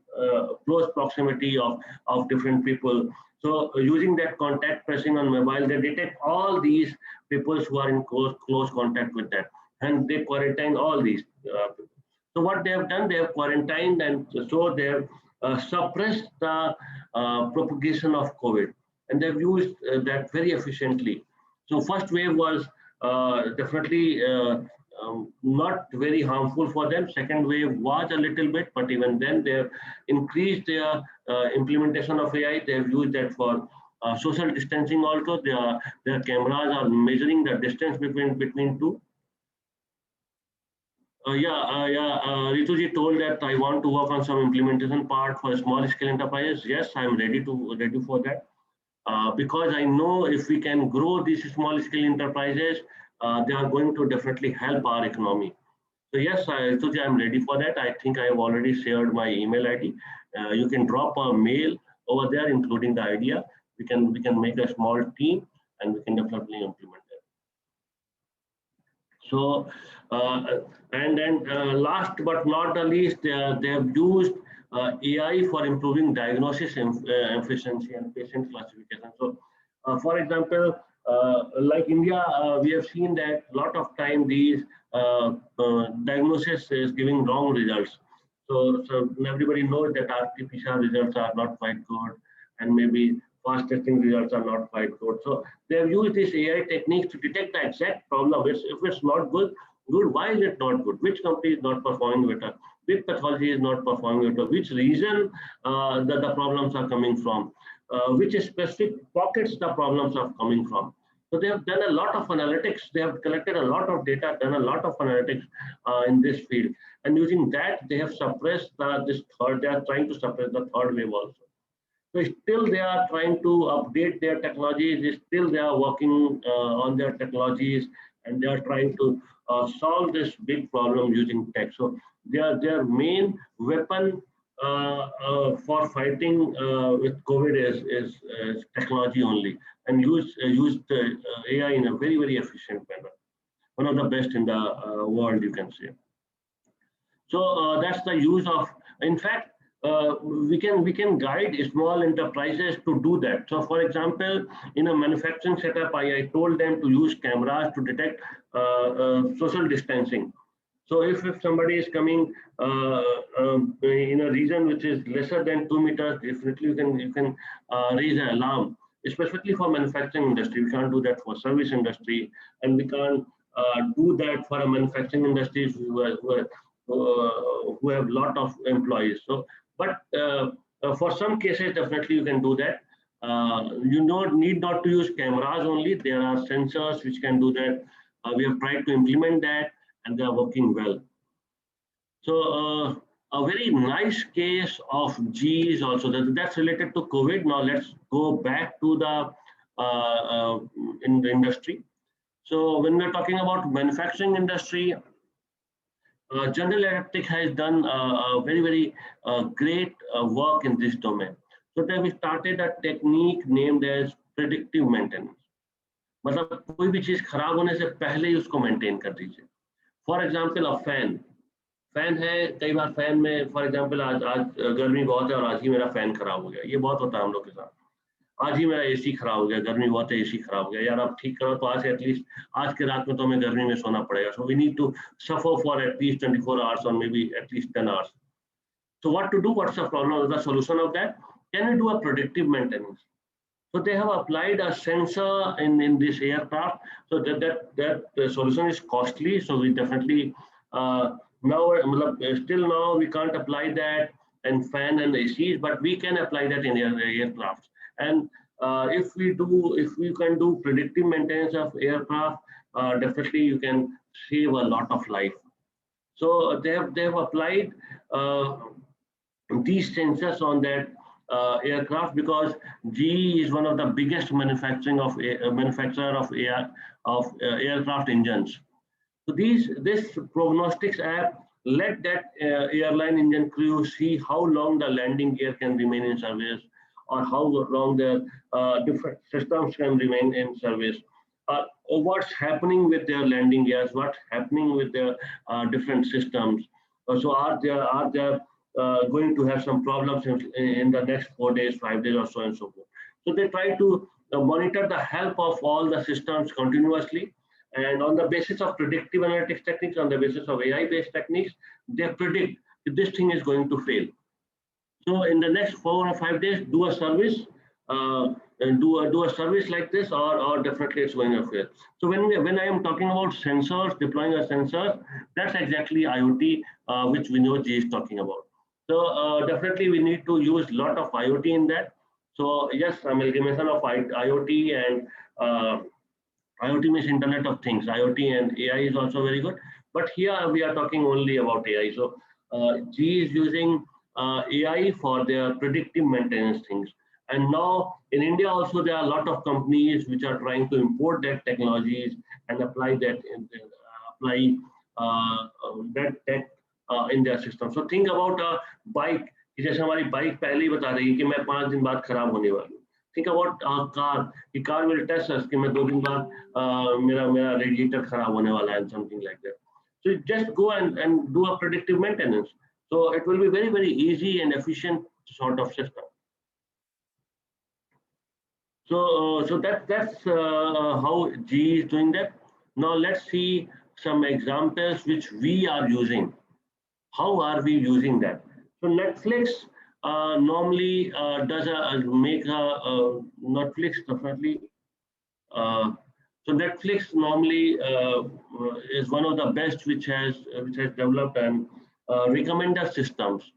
close proximity of different people. So using that contact tracing on mobile, they detect all these people who are in close contact with that, and they quarantine all these people. So what they have done, they have quarantined, and so they have suppressed the propagation of COVID, and they've used that very efficiently. So first wave was definitely not very harmful for them. Second wave was a little bit, but even then they have increased their implementation of AI. They have used that for social distancing also. Their cameras are measuring the distance between two. Rituji told that I want to work on some implementation part for small scale enterprises. Yes, I'm ready for that. Because I know if we can grow these small scale enterprises, they are going to definitely help our economy. So yes, Rituji, I'm ready for that. I think I have already shared my email ID. You can drop a mail over there, including the idea. We can make a small team, and we can definitely implement it. So, and then last but not the least, they have used AI for improving diagnosis efficiency and patient classification. So, for example, like India, we have seen that a lot of time these diagnosis is giving wrong results. So everybody knows that RT-PCR results are not quite good, and maybe fast testing results are not quite good. So they have used this AI techniques to detect the exact problem. If it's not good, why is it not good? Which company is not performing better? Which pathology is not performing better? Which region the problems are coming from? Which specific pockets the problems are coming from? So they have done a lot of analytics. They have collected a lot of data, done a lot of analytics in this field, and using that, they have suppressed this third. They are trying to suppress the third wave also. So still they are trying to update their technologies. Still they are working on their technologies, and they are trying to solve this big problem using tech. So their main weapon for fighting with COVID is technology only, and use the AI in a very efficient manner. One of the best in the world, you can say. So that's the use of. In fact, we can guide small enterprises to do that. So, for example, in a manufacturing setup, I told them to use cameras to detect social distancing. So, if somebody is coming in a region which is lesser than 2 meters, definitely you can raise an alarm. Especially for manufacturing industry, we can't do that for service industry, and we can't do that for a manufacturing industries who have lot of employees. So, but for some cases, definitely you can do that. You need not to use cameras only. There are sensors which can do that. We have tried to implement that, and they are working well. So a very nice case of G's also that's related to COVID. Now let's go back to the in the industry. So when we're talking about manufacturing industry, General Electric has done very great work in this domain. So then we started a technique named as predictive maintenance. मतलब कोई भी चीज खराब होने से पहले ही उसको maintain कर दीजिए. फॉर एग्जाम्पल अ फैन है. कई बार फैन में फॉर एग्जाम्पल आज गर्मी बहुत है और आज ही मेरा फैन खराब हो गया. ये बहुत होता है हम लोग के साथ. आज ही मेरा एसी खराब हो गया, गर्मी बहुत है, एसी खराब हो गया. यार आप ठीक करो तो आज एटलीस्ट आज के रात में तो हमें गर्मी में सोना पड़ेगा. So we need to suffer for at least 24 hours or maybe at least 10 hours. So what to do? What's the problem? The solution of that? Can we do a predictive maintenance? So they have applied a sensor in this aircraft. So that the solution is costly. So we definitely still now we can't apply that in fan and ACs, but we can apply that in aircraft. And if we can do predictive maintenance of aircraft, definitely you can save a lot of life. So they have applied these sensors on that aircraft, because GE is one of the biggest manufacturer of aircraft engines. So this prognostics app let that airline engine crew see how long the landing gear can remain in service, or how long the different systems can remain in service, or what's happening with their landing gears, what's happening with their different systems. So are they going to have some problems in the next 4 days, 5 days, or so and so forth. So they try to monitor the health of all the systems continuously, and on the basis of predictive analytics techniques, on the basis of AI-based techniques, they predict if this thing is going to fail. So in the next 4 or 5 days, do a service, and do a service like this, or definitely it's going to fail. So when I am talking about sensors, deploying a sensor, that's exactly IoT, which Vinod ji is talking about. So definitely we need to use a lot of IoT in that. So yes, amalgamation of IoT and IoT means Internet of Things. IoT and AI is also very good. But here we are talking only about AI. So GE is using AI for their predictive maintenance things. And now in India also there are a lot of companies which are trying to import that technologies and apply that tech in their system. So think about a bike. जैसे हमारी bike पहले ही बता रही है कि मैं 5 दिन बाद खराब होने वाली हूँ. Think about a car. The car will test us कि मैं 2 दिन बाद मेरा radiator खराब होने वाला है and something like that. So you just go and do a predictive maintenance. So it will be very, very easy and efficient sort of system. So that's how GE is doing that. Now let's see some examples which we are using. How are we using that? So Netflix normally does Netflix definitely. So Netflix normally is one of the best which has developed and recommender systems.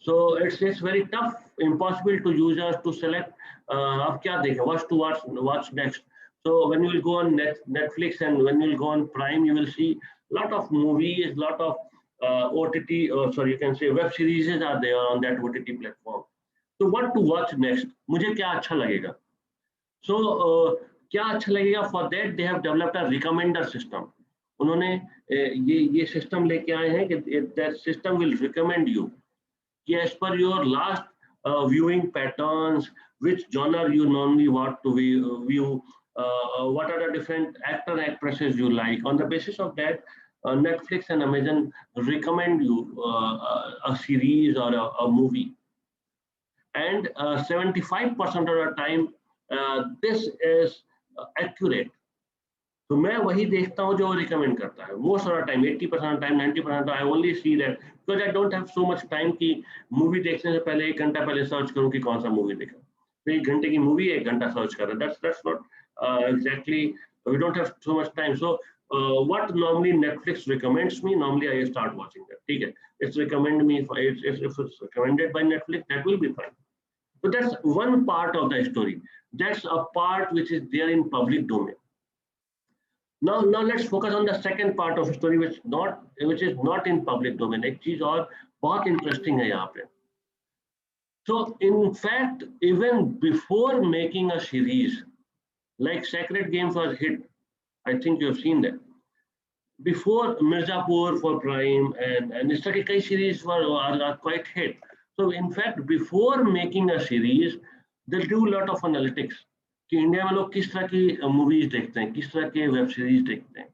So it's very tough, impossible to users to select अब क्या देखें, what to watch next. So when you will go on Netflix and when you will go on Prime, you will see a lot of movies, lot of OTT, you can say web series are there on that OTT platform. So what to watch next? मुझे क्या अच्छा लगेगा? So क्या अच्छा लगेगा? For that they have developed a recommender system. उन्होंने ये system लेके आए हैं कि that system will recommend you कि as per your last viewing patterns, which genre you normally want to view, what are the different actresses you like. On the basis of that, Netflix and Amazon recommend you a series or a movie. And 75% of the time, this is accurate. तो मैं वही देखता हूँ जो recommend करता है. Most of the time, 80% of the time, 90% of the time, I only see that because I don't have so much time कि movie देखने से पहले 1 घंटा पहले search करूँ कि कौन सा movie देखा. तो 1 घंटे की movie 1 घंटा search कर रहा. That's not exactly. We don't have so much time. So what normally Netflix recommends me, normally I start watching that. ठीक है. It's recommend me if it's recommended by Netflix, that will be fine. So that's one part of the story. That's a part which is there in public domain. Now let's focus on the second part of the story, which is not in public domain. एक चीज और बहुत interesting है यहाँ पे. So in fact, even before making a series, like Sacred Games was hit, I think you have seen that. Before Mirzapur for Prime and इस तरह की कई series are quite hit. So in fact, before making a series, they'll do a lot of analytics. कि India में लोग किस तरह की मूवीज देखते हैं, किस तरह के वेब सीरीज देखते हैं.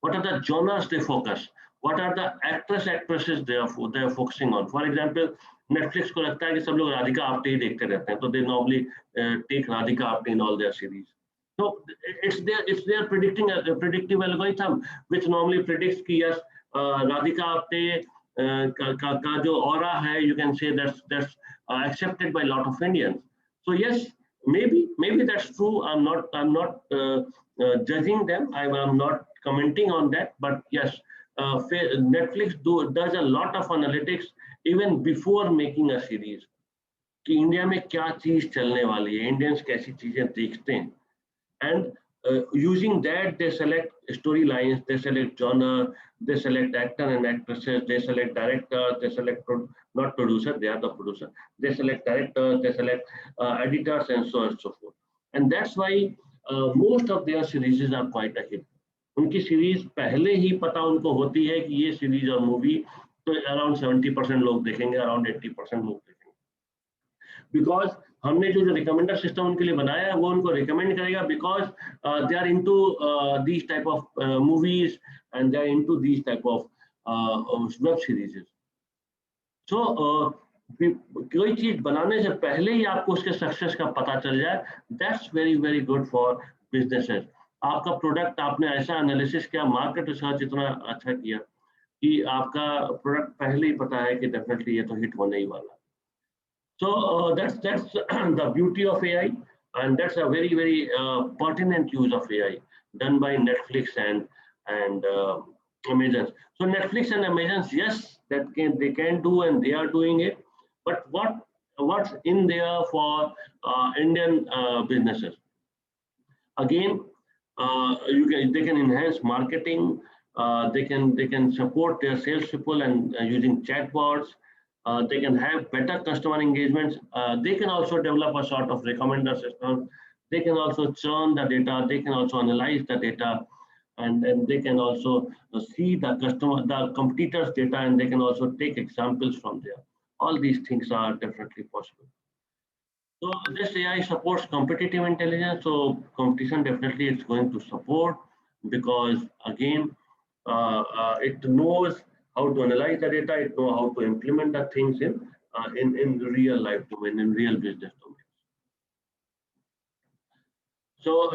What are the genres they focus? What are the actresses they are focusing on? For example, Netflix को लगता है कि सब लोग राधिका आप्टे ही देखते रहते हैं, तो they normally take Radhika Apte in all their series. So it's their predictive algorithm which normally predicts कि yes, राधिका आप्टे का जो aura है, you can say that's accepted by a lot of Indians. So yes, maybe that's true. I'm not judging them. I'm not commenting on that. But yes, Netflix does a lot of analytics even before making a series. कि India में क्या चीज चलने वाली है, Indians कैसी चीजें देखते हैं, and using that, they select storylines, they select genre, they select actor and actresses, they select director, they select not producer, they are the producer. They select directors, they select editors, and so on and so forth. And that's why most of their series are quite a hit. उनकी series पहले ही पता उनको होती है कि ये series और movie तो अराउंड 70% लोग देखेंगे, अराउंड 80% लोग देखेंगे, बिकॉज हमने जो रिकमेंडर सिस्टम उनके लिए बनाया है वो उनको रिकमेंड करेगा, because they are into these type of movies and they are into these type of web series. So कोई चीज बनाने से पहले ही आपको उसके सक्सेस का पता चल जाए, that's very very good for businesses. आपका प्रोडक्ट आपने ऐसा एनालिसिस किया, मार्केट रिसर्च इतना अच्छा किया कि आपका प्रोडक्ट पहले ही पता है कि डेफिनेटली ये तो हिट होने ही वाला. So that's the beauty of AI, and that's a very very pertinent use of AI done by Netflix and Amazon. So Netflix and Amazon, yes, they can do, and they are doing it. But what's in there for Indian businesses? Again, they can enhance marketing. They can support their salespeople and using chatbots. They can have better customer engagements. They can also develop a sort of recommender system. They can also churn the data. They can also analyze the data, and they can also see the competitors' data, and they can also take examples from there. All these things are definitely possible. So this AI supports competitive intelligence. So competition definitely it's going to support, because again, it knows how to analyze the data, it knows how to implement the things in real life domain, in real business domain. So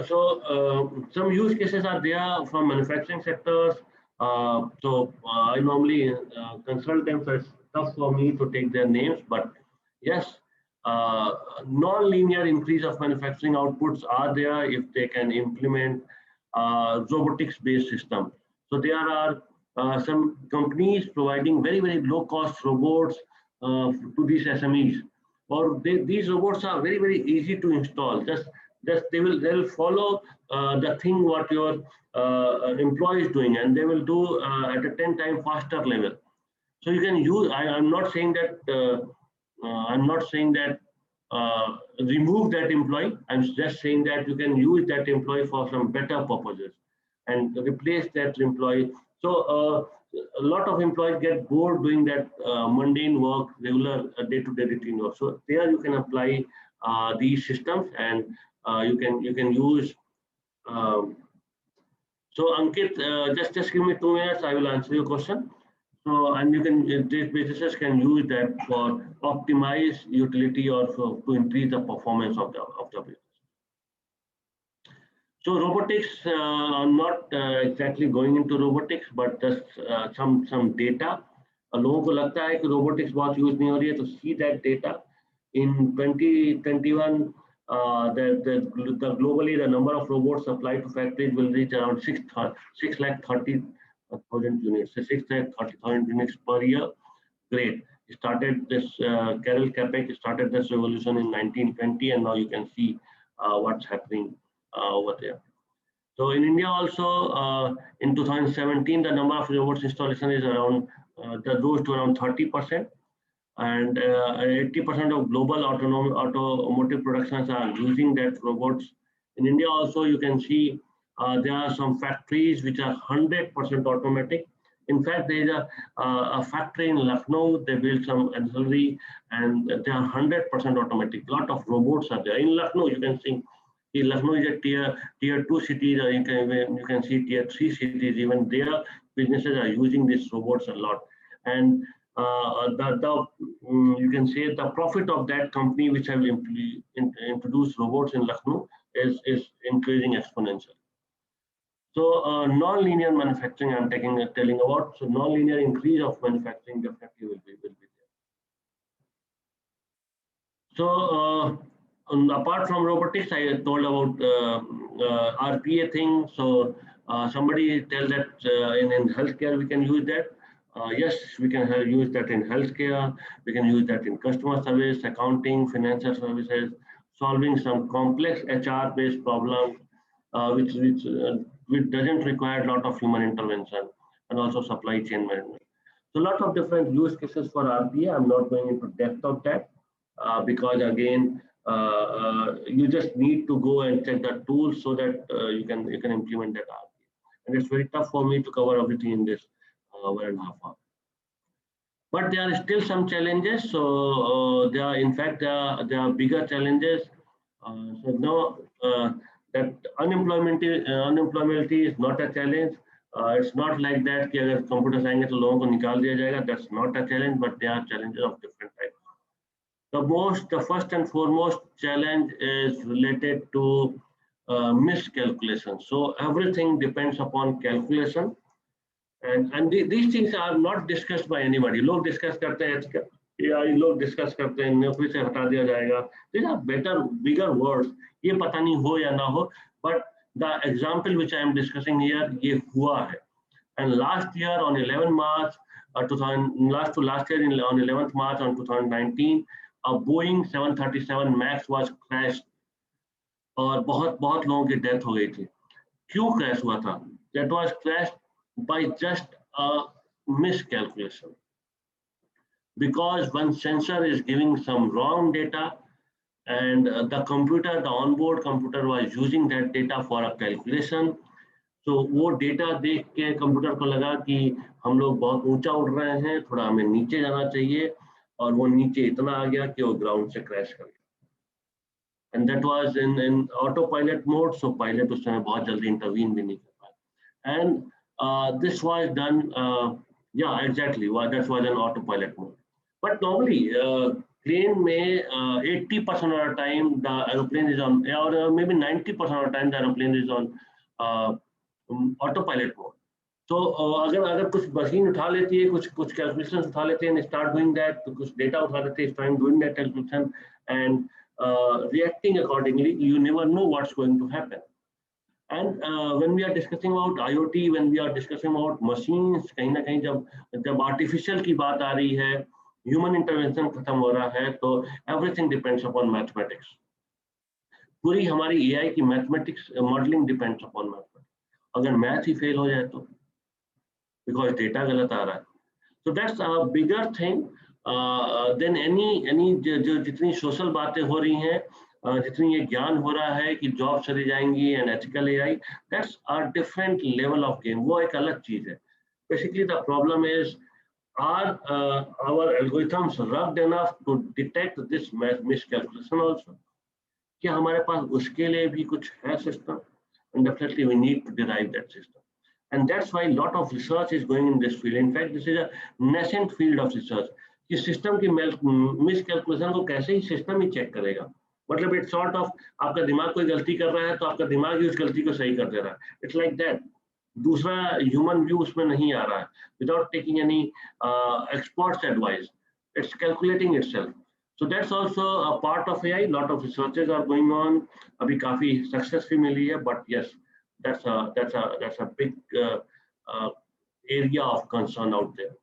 some use cases are there from manufacturing sectors. I normally consult them, so it's tough for me to take their names, but yes, non-linear increase of manufacturing outputs are there if they can implement robotics-based system. So there are some companies providing very very low-cost robots to these SMEs, or these robots are very very easy to install. Just they'll follow the thing what your employee is doing, and they will do at a 10 times faster level. So you can use. I'm not saying that. Remove that employee. I'm just saying that you can use that employee for some better purposes and replace that employee. So a lot of employees get bored doing that mundane work, regular day-to-day routine work. So there you can apply these systems, and you can use. So Ankit, just give me 2 minutes. I will answer your question. So, and these businesses can use that for optimize utility or to increase the performance of the business. So robotics, I'm not exactly going into robotics, but just some data. लोगों को लगता है कि robotics बहुत use नहीं हो रही है, तो see that data. In 2021, globally the number of robots supplied to factories will reach around 630,000 units. So 630,000 units per year. Great. Started this Carol Capek started this revolution in 1920, and now you can see what's happening over there. So in India also, in 2017, the number of robots installation is around that rose to around 30%, and 80% of global automotive productions are using that robots. In India also, you can see there are some factories which are 100% automatic. In fact, there is a factory in Lucknow. They built some ancillary, and they are 100% automatic. A lot of robots are there in Lucknow. You can see Lucknow is a tier 2 city. You can see tier 3 cities. Even their businesses are using these robots a lot, and you can say the profit of that company which have introduced robots in Lucknow is increasing exponentially. So non-linear manufacturing I'm telling about. So non-linear increase of manufacturing definitely will be there. So apart from robotics, I told about RPA thing. So somebody tell that in healthcare we can use that. Yes, we can use that in healthcare. We can use that in customer service, accounting, financial services, solving some complex HR-based problems. which doesn't require a lot of human intervention and also supply chain management. So a lot of different use cases for RPA. I'm not going into depth of that because again, you just need to go and check the tools so that you can implement that RPA. And it's very tough for me to cover everything in this 1.5 hours. But there are still some challenges. So there are, in fact, there are bigger challenges. So now that unemployment is not a challenge. It's not like that कि अगर computer आएंगे तो लोगों को निकाल दिया जाएगा. That's not a challenge, but there are challenges of different types. The first and foremost challenge is related to miscalculation. So everything depends upon calculation, and these things are not discussed by anybody. लोग discuss करते हैं AI, लोग discuss करते हैं नौकरी से हटा दिया जाएगा. These are bigger words. ये पता नहीं हो या ना हो, but the example which I am discussing here, ये हुआ है. And last year on 11 March, last year on 11th March on 2019, a Boeing 737 Max was crashed और बहुत लोगों की डेथ हो गई थी. क्यों क्रैश हुआ था? That was crashed by just a miscalculation. Because one sensor is giving some wrong data, and the onboard computer was using that data for a calculation. So वो डेटा देख के कंप्यूटर को लगा कि हम लोग बहुत ऊंचा उड़ रहे हैं, थोड़ा हमें नीचे जाना चाहिए, और वो नीचे इतना आ गया कि वो ग्राउंड से क्रैश कर गया. And that was in autopilot mode, so pilot उस समय बहुत जल्दी intervene भी नहीं कर पाया. And this was done, yeah, exactly, that was an autopilot mode. But normally, plane में 80% of the time the aeroplane is on, or maybe 90% of the time the aeroplane is on autopilot mode. So अगर कुछ machine उठा लेती है, कुछ calculations उठा लेते हैं, start doing that, तो कुछ data उठा लेते हैं, start doing that calculation and reacting accordingly, you never know what's going to happen. And when we are discussing about IoT, when we are discussing about machines, कहीं ना कहीं जब artificial की बात आ रही है, human intervention खत्म हो रहा है, तो everything depends upon mathematics. पूरी हमारी AI की mathematics modeling depends upon mathematics. अगर मैथ ही फेल हो जाए तो, because data गलत आ रहा है. So that's a bigger thing than any जो जितनी सोशल बातें हो रही हैं, जितनी ये ज्ञान हो रहा है कि जॉब चली जाएंगी and ethical AI, that's a different level of game. वो एक अलग चीज है. Basically the problem is, are our algorithms rugged enough to detect this miscalculation also? क्या हमारे पास उसके लिए भी कुछ है system? And definitely we need to derive that system. And that's why a lot of research is going in this field. In fact, this is a nascent field of research. कि system की miscalculation को कैसे ही system ही check करेगा. मतलब it's sort of, आपका दिमाग कोई गलती कर रहा है तो आपका दिमाग ही उस गलती को सही कर दे रहा है. It's like that. दूसरा ह्यूमन व्यू उसमें नहीं आ रहा है, without taking any experts advice. It's calculating itself. So that's also a part of AI. Lot of researches are going on. अभी काफी success भी मिली है, but yes, that's a big area of concern out there.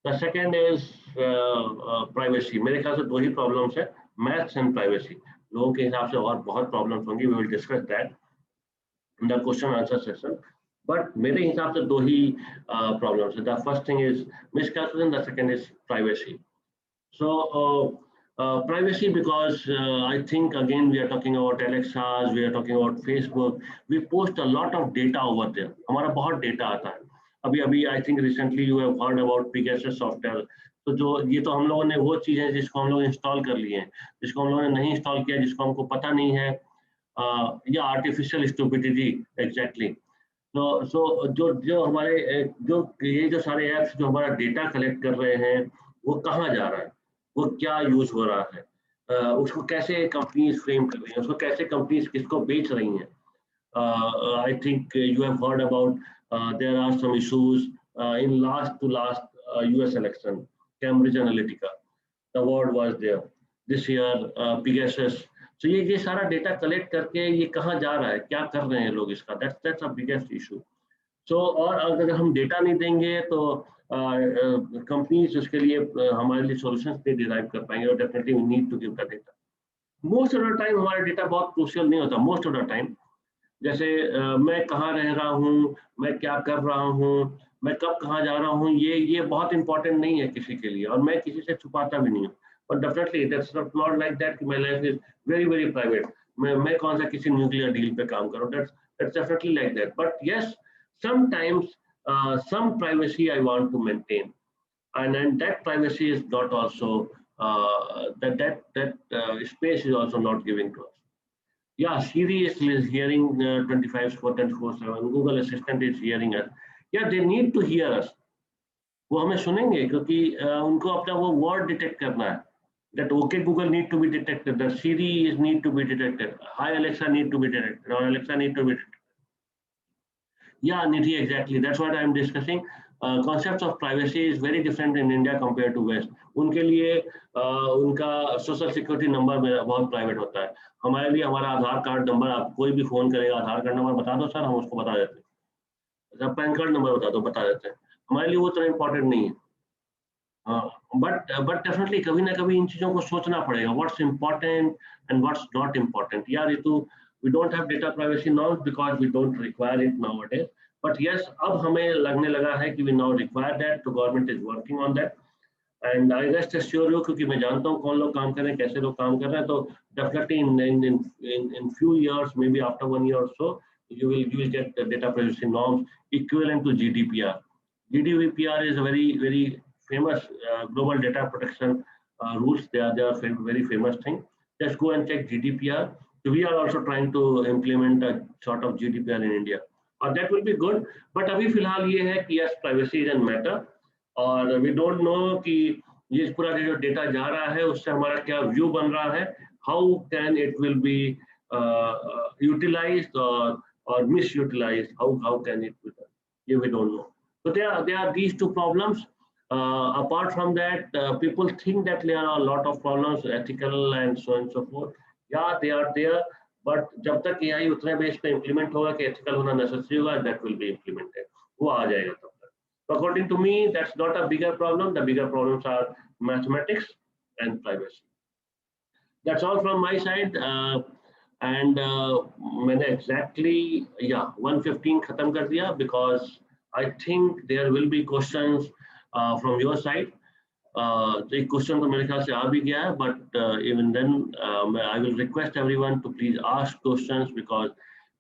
The second is privacy. मेरे ख्याल से दो ही problems है, maths and privacy. लोगों के हिसाब से और बहुत problems होंगी. We will discuss that in the question answer session. But मेरे हिसाब से दो ही problems है. The first thing is miscalculation. The second is privacy. So privacy, because I think again we are talking about Alexas, we are talking about Facebook. We post a lot of data over there. हमारा बहुत data आता है. अभी I think recently you have heard about Pegasus software. तो जो ये तो हम लोगों ने वो चीज़ है जिसको हम लोग इंस्टॉल कर लिए हैं, जिसको हम लोगों ने नहीं इंस्टॉल किया, जिसको हमको पता नहीं है, या आर्टिफिशियल स्टुपिडिटी एग्जैक्टली. तो जो हमारे जो सारे ऐप्स जो हमारा डेटा कलेक्ट कर रहे हैं, वो कहाँ जा रहा है, वो क्या यूज हो रहा है, उसको कैसे कंपनीज फ्रेम कर रही हैं, उसको कैसे कंपनीज किसको बेच रही हैं. I think you have heard about there are some issues in last US election, Cambridge Analytica, the word was there. This year Pegasus. So ये सारा डेटा कलेक्ट करके ये कहाँ जा रहा है, क्या कर रहे हैं लोग इसका, that's a biggest issue. So और अगर हम डेटा नहीं देंगे तो कंपनीज उसके लिए हमारे लिए सॉल्यूशंस नहीं डिराइव कर पाएंगे, और definitely we need to give the data. Most of the time हमारा डेटा बहुत क्रूशियल नहीं होता, मोस्ट ऑफ द टाइम, जैसे मैं कहाँ रह रहा हूँ, मैं क्या कर रहा हूँ, मैं कब कहाँ जा रहा हूँ, ये बहुत इंपॉर्टेंट नहीं है किसी के लिए, और मैं किसी से छुपाता भी नहीं हूँ। But definitely that's not like that कि my life is very very private, मैं कौन सा किसी न्यूक्लियर डील पे काम करूँ, that's definitely like that. But yes, sometimes some privacy I want to maintain, and that privacy is not also that space is also not giving to us. Yeah, Siri is hearing 24/7. Google Assistant is hearing us. Yeah, they need to hear us. वो हमें सुनेंगे क्योंकि उनको अपना वो word detect करना है. That okay Google need to be detected. That Siri is need to be detected. Hi Alexa need to be detected. Or Alexa need to be detected. Yeah, Nidhi, exactly. That's what I'm discussing. Concepts of privacy is very different in India compared to West. उनके लिए उनका social security number बहुत private होता है. हमारे लिए हमारा आधार card number, आप कोई भी फोन करेगा, आधार कार्ड नंबर बता दो सर, हम उसको बता देते हैं. पैन कार्ड नंबर बता दो, बता देते हैं. हमारे लिए वो उतना इम्पोर्टेंट नहीं है. बट डेफिनेटली कभी ना कभी इन चीजों को सोचना पड़ेगा. What's important and what's not important. यार ऋतु, we don't have data privacy norms because we don't require it nowadays. But yes, अब हमें लगने लगा है कि we now require that. The government is working on that. And I rest assure you, क्योंकि मैं जानता हूँ कौन लोग काम कर रहे हैं, कैसे लोग काम कर रहे हैं, तो definitely in few years, maybe after 1 year or so, you will get the data privacy norms equivalent to GDPR. GDPR is a very famous global data protection rules. They are very famous thing. Just go and check GDPR. So we are also trying to implement a sort of GDPR in India, और that will be good. But अभी फिलहाल ये है कि yes, privacy is a matter, और we don't know कि ये पूरा जो डेटा जा रहा है उससे हमारा क्या व्यू बन रहा है, how can it will be utilized or misutilized, how can it be done, ये we don't know. So there are these two problems. Apart from that, people think that there are a lot of problems, ethical and so on and so forth. Yeah, they are there, but जब तक AI उतने base पे implement होगा कि ethical होना necessary होगा, that will be implemented. वो आ जाएगा तब तक. So according to me, that's not a bigger problem. The bigger problems are mathematics and privacy. That's all from my side. And मैंने exactly 1:15 खत्म कर दिया because I think there will be questions from your side. तो एक question तो मेरे ख्याल से आ भी गया है, but even then I will request everyone to please ask questions, because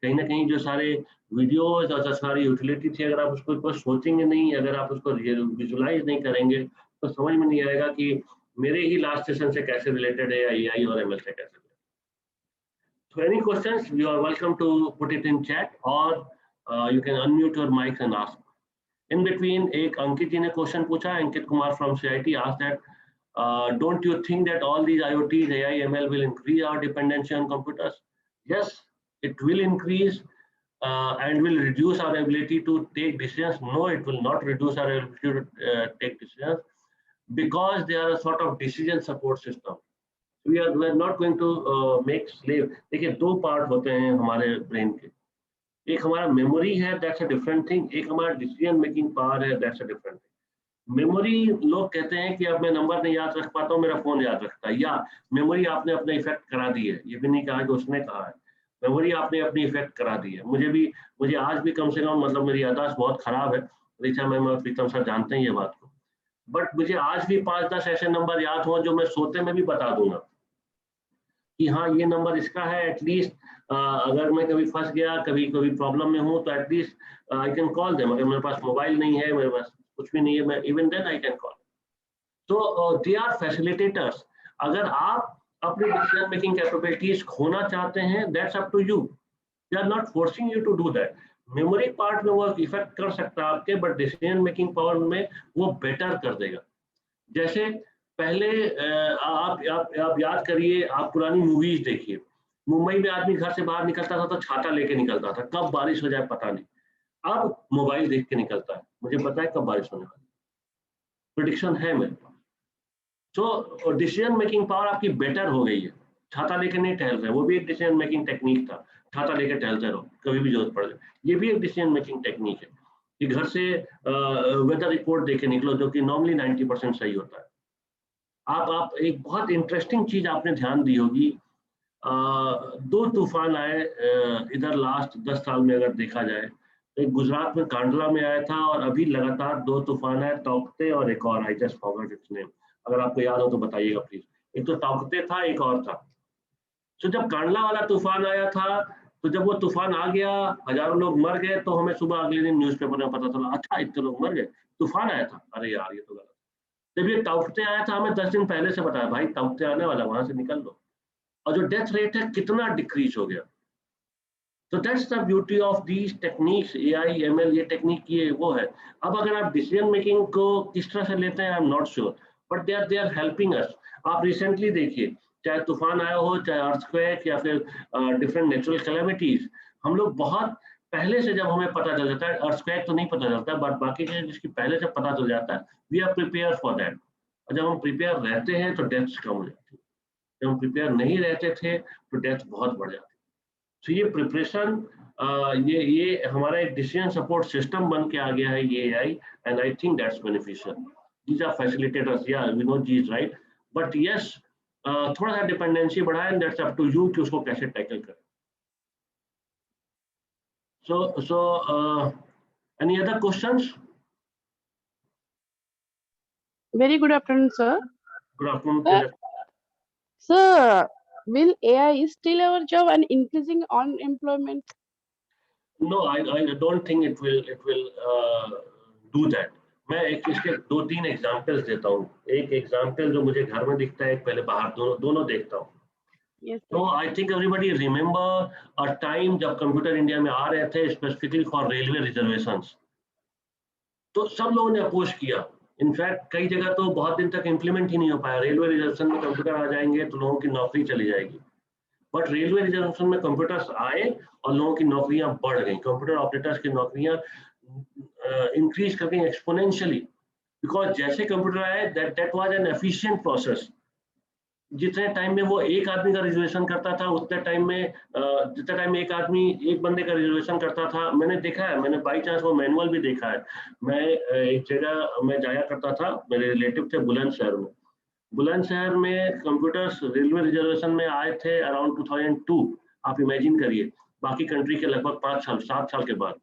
कहीं ना कहीं जो सारे वीडियोस और जो सारी यूटिलिटी थी, अगर आप उसको सोचेंगे नहीं, अगर आप उसको विजुलाइज नहीं करेंगे, तो समझ में नहीं आएगा कि मेरे ही लास्ट सेशन से कैसे रिलेटेड है, या AI और ML से कैसे. So any questions, you are welcome to put it in chat, or you can unmute your mic and ask. In between, एक अंकित जी ने क्वेश्चन पूछा, Ankit Kumar from CIT asked that, don't you think that all these IoTs, AI, ML will increase our dependency on computers? Yes, it will increase and will reduce our ability to take decisions. No, it will not reduce our ability to take decisions, because they are a sort of decision support system. We are not going to make slave. देखिए, दो part होते हैं हमारे brain के. एक हमारा memory है, that's a different thing. एक हमारा डिसीजन मेकिंग पावर है, that's a different thing. Memory, लोग कहते हैं कि अब मैं नंबर नहीं याद रख पाता हूँ, मेरा फोन याद रखता है. या मेमोरी आपने अपने इफेक्ट करा दी है, ये भी नहीं कहा कि उसने कहा है. मेमोरी आपने अपनी इफेक्ट करा दी है. मुझे आज भी कम से कम, मतलब मेरी याददाश्त बहुत खराब है. ऋचा मैम और प्रीतम सर जानते हैं ये बात को. बट मुझे आज भी 5-10 ऐसे नंबर याद हो जो मैं सोते में भी बता दूंगा कि हाँ ये नंबर इसका है. एटलीस्ट अगर मैं कभी फंस गया, कभी प्रॉब्लम में हूँ, तो at least I can call them. अगर मेरे पास मोबाइल नहीं है, मेरे पास कुछ भी नहीं है, मैं even then I can call. तो दे आर फैसिलिटेटर्स. अगर आप अपनी डिसीजन मेकिंग कैपेबिलिटीज खोना चाहते हैं, that's up to you. They are not forcing you to do that. Memory part में वो इफेक्ट कर सकता है आपके, बट डिसीजन मेकिंग पावर में वो बेटर कर देगा. जैसे पहले आप याद करिए, आप पुरानी मूवीज देखिए. मुंबई में आदमी घर से बाहर निकलता था तो छाता लेके निकलता था, कब बारिश हो जाए पता नहीं. अब मोबाइल देख के निकलता है, मुझे पता है कब बारिश होने वाली, प्रेडिक्शन है मेरे पास. तो डिसीजन मेकिंग पावर आपकी बेटर हो गई है. छाता लेके नहीं टहल रहे, वो भी एक डिसीजन मेकिंग टेक्निक था. छाता लेके टहलते रहो, कभी भी जरूरत पड़ जाए, ये भी एक डिसीजन मेकिंग टेक्निक है. कि घर से वेदर रिपोर्ट देके निकलो, जो कि नॉर्मली 90% सही होता है. आप एक बहुत इंटरेस्टिंग चीज आपने ध्यान दी होगी, दो तूफान आए इधर लास्ट 10 साल में अगर देखा जाए, एक गुजरात में कांडला में आया था और अभी लगातार दो तूफान आए, तौकते और एक और, I just forgot it's name, अगर आपको याद हो तो बताइएगा प्लीज। एक तो तौकते था, एक और था। तो जब कांडला वाला तूफान आया था, तो जब वो तूफान आ गया, हजारों लोग मर गए, तो हमें सुबह अगले दिन न्यूज़पेपर में पता चला, अच्छा इतने लोग मर गए, तूफान आया था, अरे यार ये तो गलत। जब ये तौकते आया था, हमें 10 दिन पहले से बताया, भाई तौकते आने वाला, वहां से निकल लो। और जो डेथ रेट है कितना डिक्रीज हो गया। तो that's the beauty of these techniques, AI ML, ये टेक्निक ये वो है। अब अगर आप डिसीजन मेकिंग को किस तरह से लेते हैं, I am not sure, but they are helping us. आप रिसेंटली देखिए, चाहे तूफान आया हो, चाहे अर्थक्वेक या फिर डिफरेंट नेचुरल कैलेमिटीज, हम लोग बहुत पहले से, जब हमें पता चल जाता है, अर्थक्वेक तो नहीं पता चलता, बट बाकी चीजें जिसकी पहले से पता चल जाता है, we are prepare for that. और जब हम प्रिपेयर रहते हैं तो डेथ्स कम हो जाती है, जब हम प्रिपेयर नहीं रहते थे तो डेथ बहुत बढ़ जाती। तो ये प्रिपरेशन, ये हमारा एक डिसीजन सपोर्ट सिस्टम बन के आ गया है ये AI, and I think that's beneficial. These are facilitators, या Vinod ji is right, but yes थोड़ा सा डिपेंडेंसी बढ़ा है, दैट्स अप टू यू कि उसको कैसे टैकल करें। So any other questions? Very good afternoon, sir. Good afternoon. Sir, will AI steal our job and increasing unemployment? No, I don't think it will do that. मैं इसके 2-3 examples देता हूँ। एक example जो मुझे घर में दिखता है, एक पहले बाहर, दोनों देखता हूँ। Yes, sir. तो I think everybody remember a time जब कंप्यूटर इंडिया में आ रहे थे, स्पेसिफिकली फॉर रेलवे रिजर्वेशंस, तो सब लोगों ने अपोज किया। इनफैक्ट कई जगह तो बहुत दिन तक इम्प्लीमेंट ही नहीं हो पाया। रेलवे रिजर्वेशन में कंप्यूटर आ जाएंगे तो लोगों की नौकरी चली जाएगी, बट रेलवे रिजर्वेशन में कंप्यूटर्स आए और लोगों की नौकरियां बढ़ गई। कंप्यूटर ऑपरेटर्स की नौकरियां इंक्रीज कर गई एक्सपोनेंशियली, बिकॉज जैसे कंप्यूटर आए, that was an efficient process. जितने टाइम में वो एक आदमी का रिजर्वेशन करता था, उतने टाइम में जितने टाइम में एक आदमी एक बंदे का रिजर्वेशन करता था, मैंने देखा है, मैंने बाई चांस वो मैनुअल भी देखा है। मैं एक जगह मैं जाया करता था, मेरे रिलेटिव थे बुलंदशहर में। बुलंदशहर में कंप्यूटर्स रेलवे रिजर्वेशन में आए थे अराउंड 2002, आप इमेजिन करिए, बाकी कंट्री के लगभग 7 साल के बाद।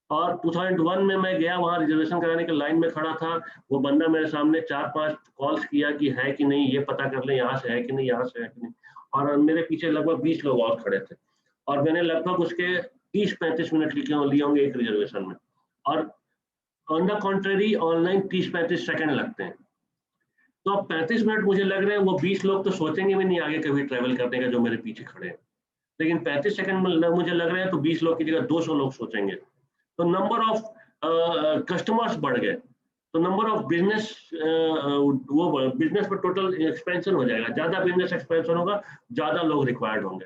और 2001 में मैं गया वहाँ रिजर्वेशन कराने के लाइन में खड़ा था, वो बंदा मेरे सामने 4-5 कॉल्स किया कि है कि नहीं, ये पता कर लें यहाँ से है कि नहीं, यहाँ से है कि नहीं, और मेरे पीछे लगभग 20 लोग और खड़े थे, और मैंने लगभग उसके 30-35 मिनट लिए होंगे एक रिजर्वेशन में, और on the contrary online 30-35 second लगते हैं। तो अब 35 मिनट मुझे लग रहे हैं, वो 20 लोग तो सोचेंगे भी नहीं आगे कभी ट्रेवल करने का जो मेरे पीछे खड़े हैं, लेकिन 35 सेकंड में मुझे लग रहे हैं तो 20 लोग की जगह 200 लोग सोचेंगे। तो नंबर ऑफ कस्टमर्स बढ़ गए, तो नंबर ऑफ बिजनेस, वो बिजनेस पर टोटल एक्सपेंशन हो जाएगा, ज्यादा बिजनेस एक्सपेंशन होगा, ज्यादा लोग रिक्वायर्ड होंगे।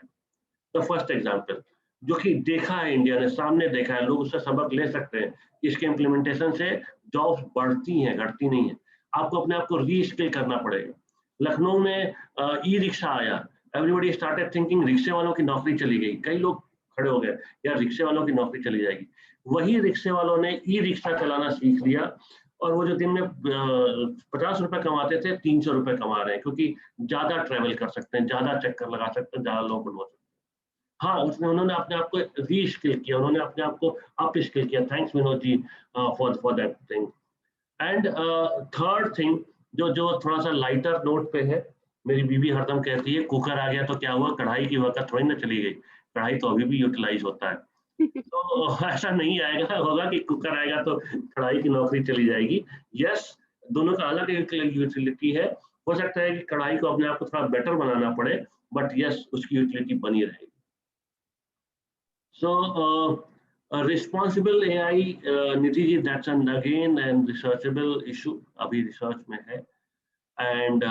तो फर्स्ट एग्जांपल जो कि देखा है इंडिया ने, सामने देखा है, लोग उससे सबक ले सकते हैं। इसके इम्प्लीमेंटेशन से जॉब्स बढ़ती हैं, घटती नहीं है। आपको अपने आप को रीस्किल करना पड़ेगा। लखनऊ में ई रिक्शा आया, एवरीबॉडी स्टार्टेड थिंकिंग रिक्शे वालों की नौकरी चली गई, कई लोग खड़े हो गए यार रिक्शे वालों की नौकरी चली जाएगी। वही रिक्शे वालों ने ई रिक्शा चलाना सीख लिया, और वो जो दिन में 50 रुपए कमाते थे 300 रुपए कमा रहे हैं, क्योंकि ज्यादा ट्रेवल कर सकते हैं, ज्यादा चक्कर लगा सकते हैं, ज्यादा लोग बनवा सकते हैं। हाँ, उन्होंने अपने आप को री स्किल किया, उन्होंने अपने आप को अप स्किल किया। Thanks Vinod ji for that thing. And third thing जो थोड़ा सा लाइटर नोट पे है, मेरी बीवी हरदम कहती है कुकर आ गया तो क्या हुआ, कढ़ाई की वक्त थोड़ी ना चली गई, कढ़ाई तो अभी भी यूटिलाइज होता है। तो ऐसा नहीं आएगा होगा कि कुकर आएगा तो कढ़ाई की नौकरी चली जाएगी। यस, दोनों का अलग यूटिलिटी है। हो सकता है कि कढ़ाई को अपने आप को थोड़ा बेटर बनाना पड़े, बट यस उसकी यूटिलिटी बनी रहेगी। So responsible AI, Nidhi ji, that's an again and researchable issue, अभी रिसर्च में है। एंड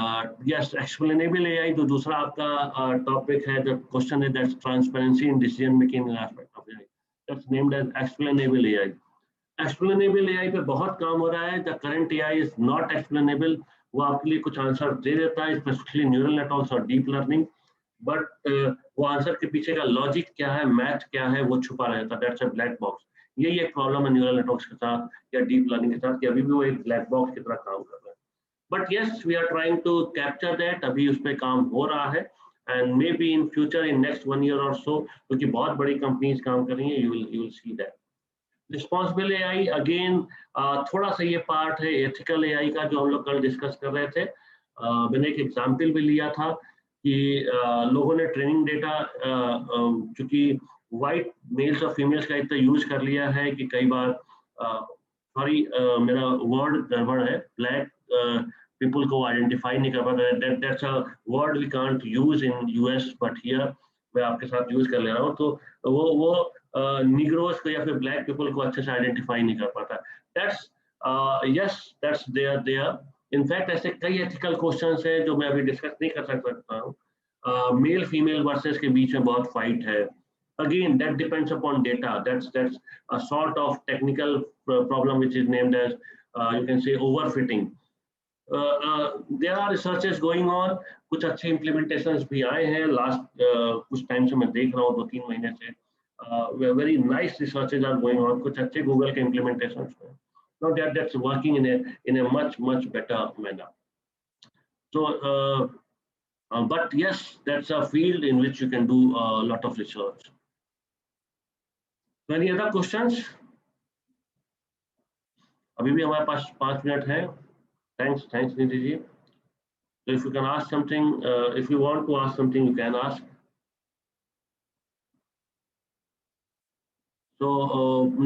यस, एक्सप्लेनेबल एआई जो दूसरा आपका टॉपिक है, the question is that's transparency in decision making aspect of AI, that's named as explainable AI. Explainable AI पे बहुत काम हो रहा है। The current AI is not explainable, वो आपके लिए कुछ आंसर दे देता है, स्पेशली न्यूरल नेटवर्क्स और डीप लर्निंग, बट वो आंसर के पीछे का लॉजिक क्या है, मैथ क्या है, वो छुपा रहता है, दैट्स अ ब्लैक बॉक्स। यही एक प्रॉब्लम है न्यूरल नेटवर्क्स के साथ या डीप लर्निंग के साथ, कि अभी भी वो एक ब्लैक बॉक्स की तरह काम कर रहा है। But yes, we are trying to capture that, अभी उस पर काम हो रहा है, and maybe in future, in next 1 year or so, क्योंकि बहुत बड़ी companies काम कर रही हैं, you will see that. Responsible AI again, थोड़ा सा ये पार्ट है ethical AI का जो हम लोग कल डिस्कस कर रहे थे. मैंने एक एग्जाम्पल भी लिया था कि लोगों ने ट्रेनिंग डेटा चूंकि वाइट मेल्स और फीमेल्स का इतना यूज कर लिया है कि कई बार सॉरी मेरा वर्ड गड़बड़ है, ब्लैक पीपल को आइडेंटिफाई नहीं कर पाता. That's a word we can't use in US, but here मैं आपके साथ यूज कर ले रहा हूँ. तो वो निग्रोस को या फिर ब्लैक पीपल को अच्छे से आइडेंटिफाई नहीं कर पाता. That's yes, that's there. In fact ऐसे कई एथिकल क्वेश्चंस हैं जो मैं अभी डिस्कस नहीं कर सकता हूँ. मेल फीमेल वर्सेस के बीच में बहुत फाइट है. Again, that depends upon data. That's a sort of technical problem which is named as you can say overfitting. There are researches going on. कुछ अच्छे implementations भी आए हैं लास्ट कुछ टाइम से मैं देख रहा हूँ, 2-3 महीने से. Very nice researches are going on. कुछ अच्छे Google के implementations हैं. Now that's working in a much better manner. So, but yes, that's a field in which you can do a lot of research. Any other questions? अभी भी हमारे पास 5 मिनट है. Thanks Nidhi ji. So if you can ask something, if you want to ask something, you can ask. So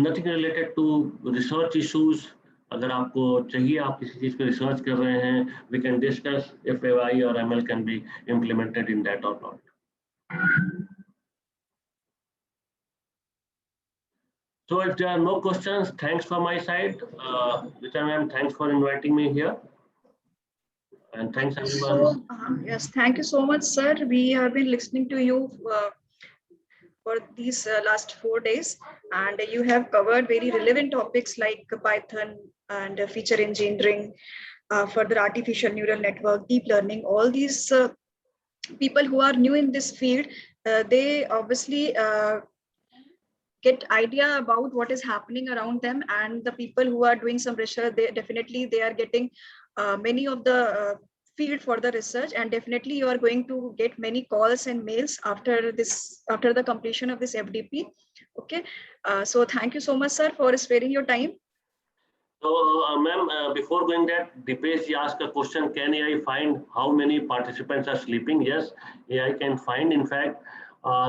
nothing related to research issues. अगर आपको चाहिए, आप किसी चीज पे रिसर्च कर रहे हैं, we can discuss if AI or ML can be implemented in that or not. So if there are no questions, thanks from my side. Richa ma'am, thanks for inviting me here. And thanks everyone. Yes, thank you so much, sir. We have been listening to you for these last 4 days, and you have covered very relevant topics like Python and feature engineering, further artificial neural network, deep learning. All these people who are new in this field, they obviously get idea about what is happening around them, and the people who are doing some research, they are getting many of the field for the research, and definitely you are going to get many calls and mails after the completion of this FDP. Okay, so thank you so much, sir, for sparing your time. So ma'am, before going that, Dipesh asked a question, can AI find how many participants are sleeping? Yes, AI can find. In fact,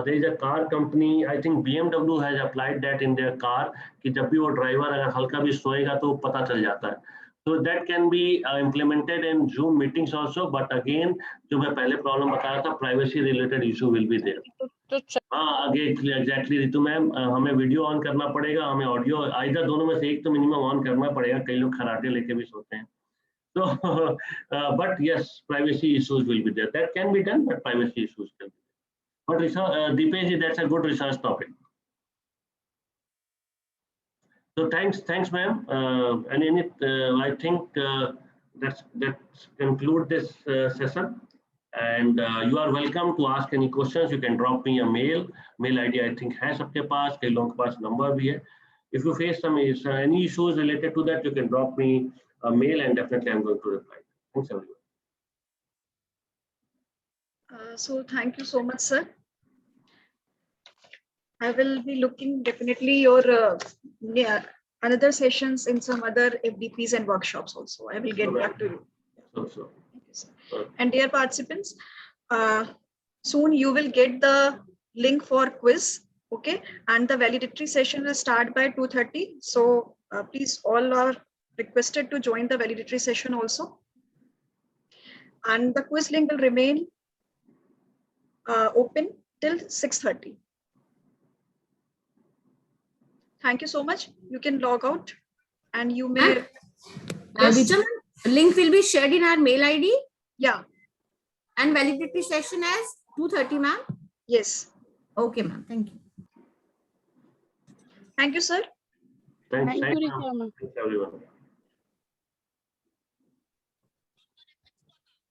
there is a car company, I think BMW has applied that in their car कि जब भी वो driver अगर हल्का भी सोएगा तो पता चल जाता है. So that can be implemented in Zoom meetings also, but again जो मैं पहले प्रॉब्लम बताया था, privacy related issue will be there. हाँ, आगे एग्जैक्टली रितु मैम, हमें वीडियो ऑन करना पड़ेगा, हमें ऑडियो, आइदर दोनों में से एक तो मिनिमम ऑन करना पड़ेगा. कई लोग खराटे लेके भी सोते हैं. So but yes, privacy issues will be there. That can be done, but privacy issues can be there. But Dipesh, that's a good research topic. So thanks, ma'am. And I think let's conclude this session. And you are welcome to ask any questions. You can drop me a mail. Mail ID I think है सबके पास, कई लोगों के पास number भी है. If you face any issues related to that, you can drop me a mail, and definitely I'm going to reply. Thanks everyone. So thank you so much, sir. I will be looking definitely your another sessions in some other FDPs and workshops also. I will get back to you. So. And dear participants, soon you will get the link for quiz. Okay, and the validatory session will start by 2:30. So please, all are requested to join the validatory session also. And the quiz link will remain open till 6:30. Thank you so much. You can log out, and you may. Yes. Link will be shared in our mail ID. Yeah. And validity session as 2:30, ma'am. Yes. Okay, ma'am. Thank you. Thank you, sir. Thanks Thank you, Richa ma'am. Thanks everyone.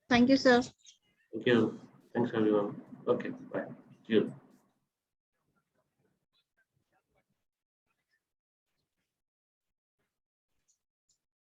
Thank you, sir. Thank you. Thanks everyone. Okay, bye. See you.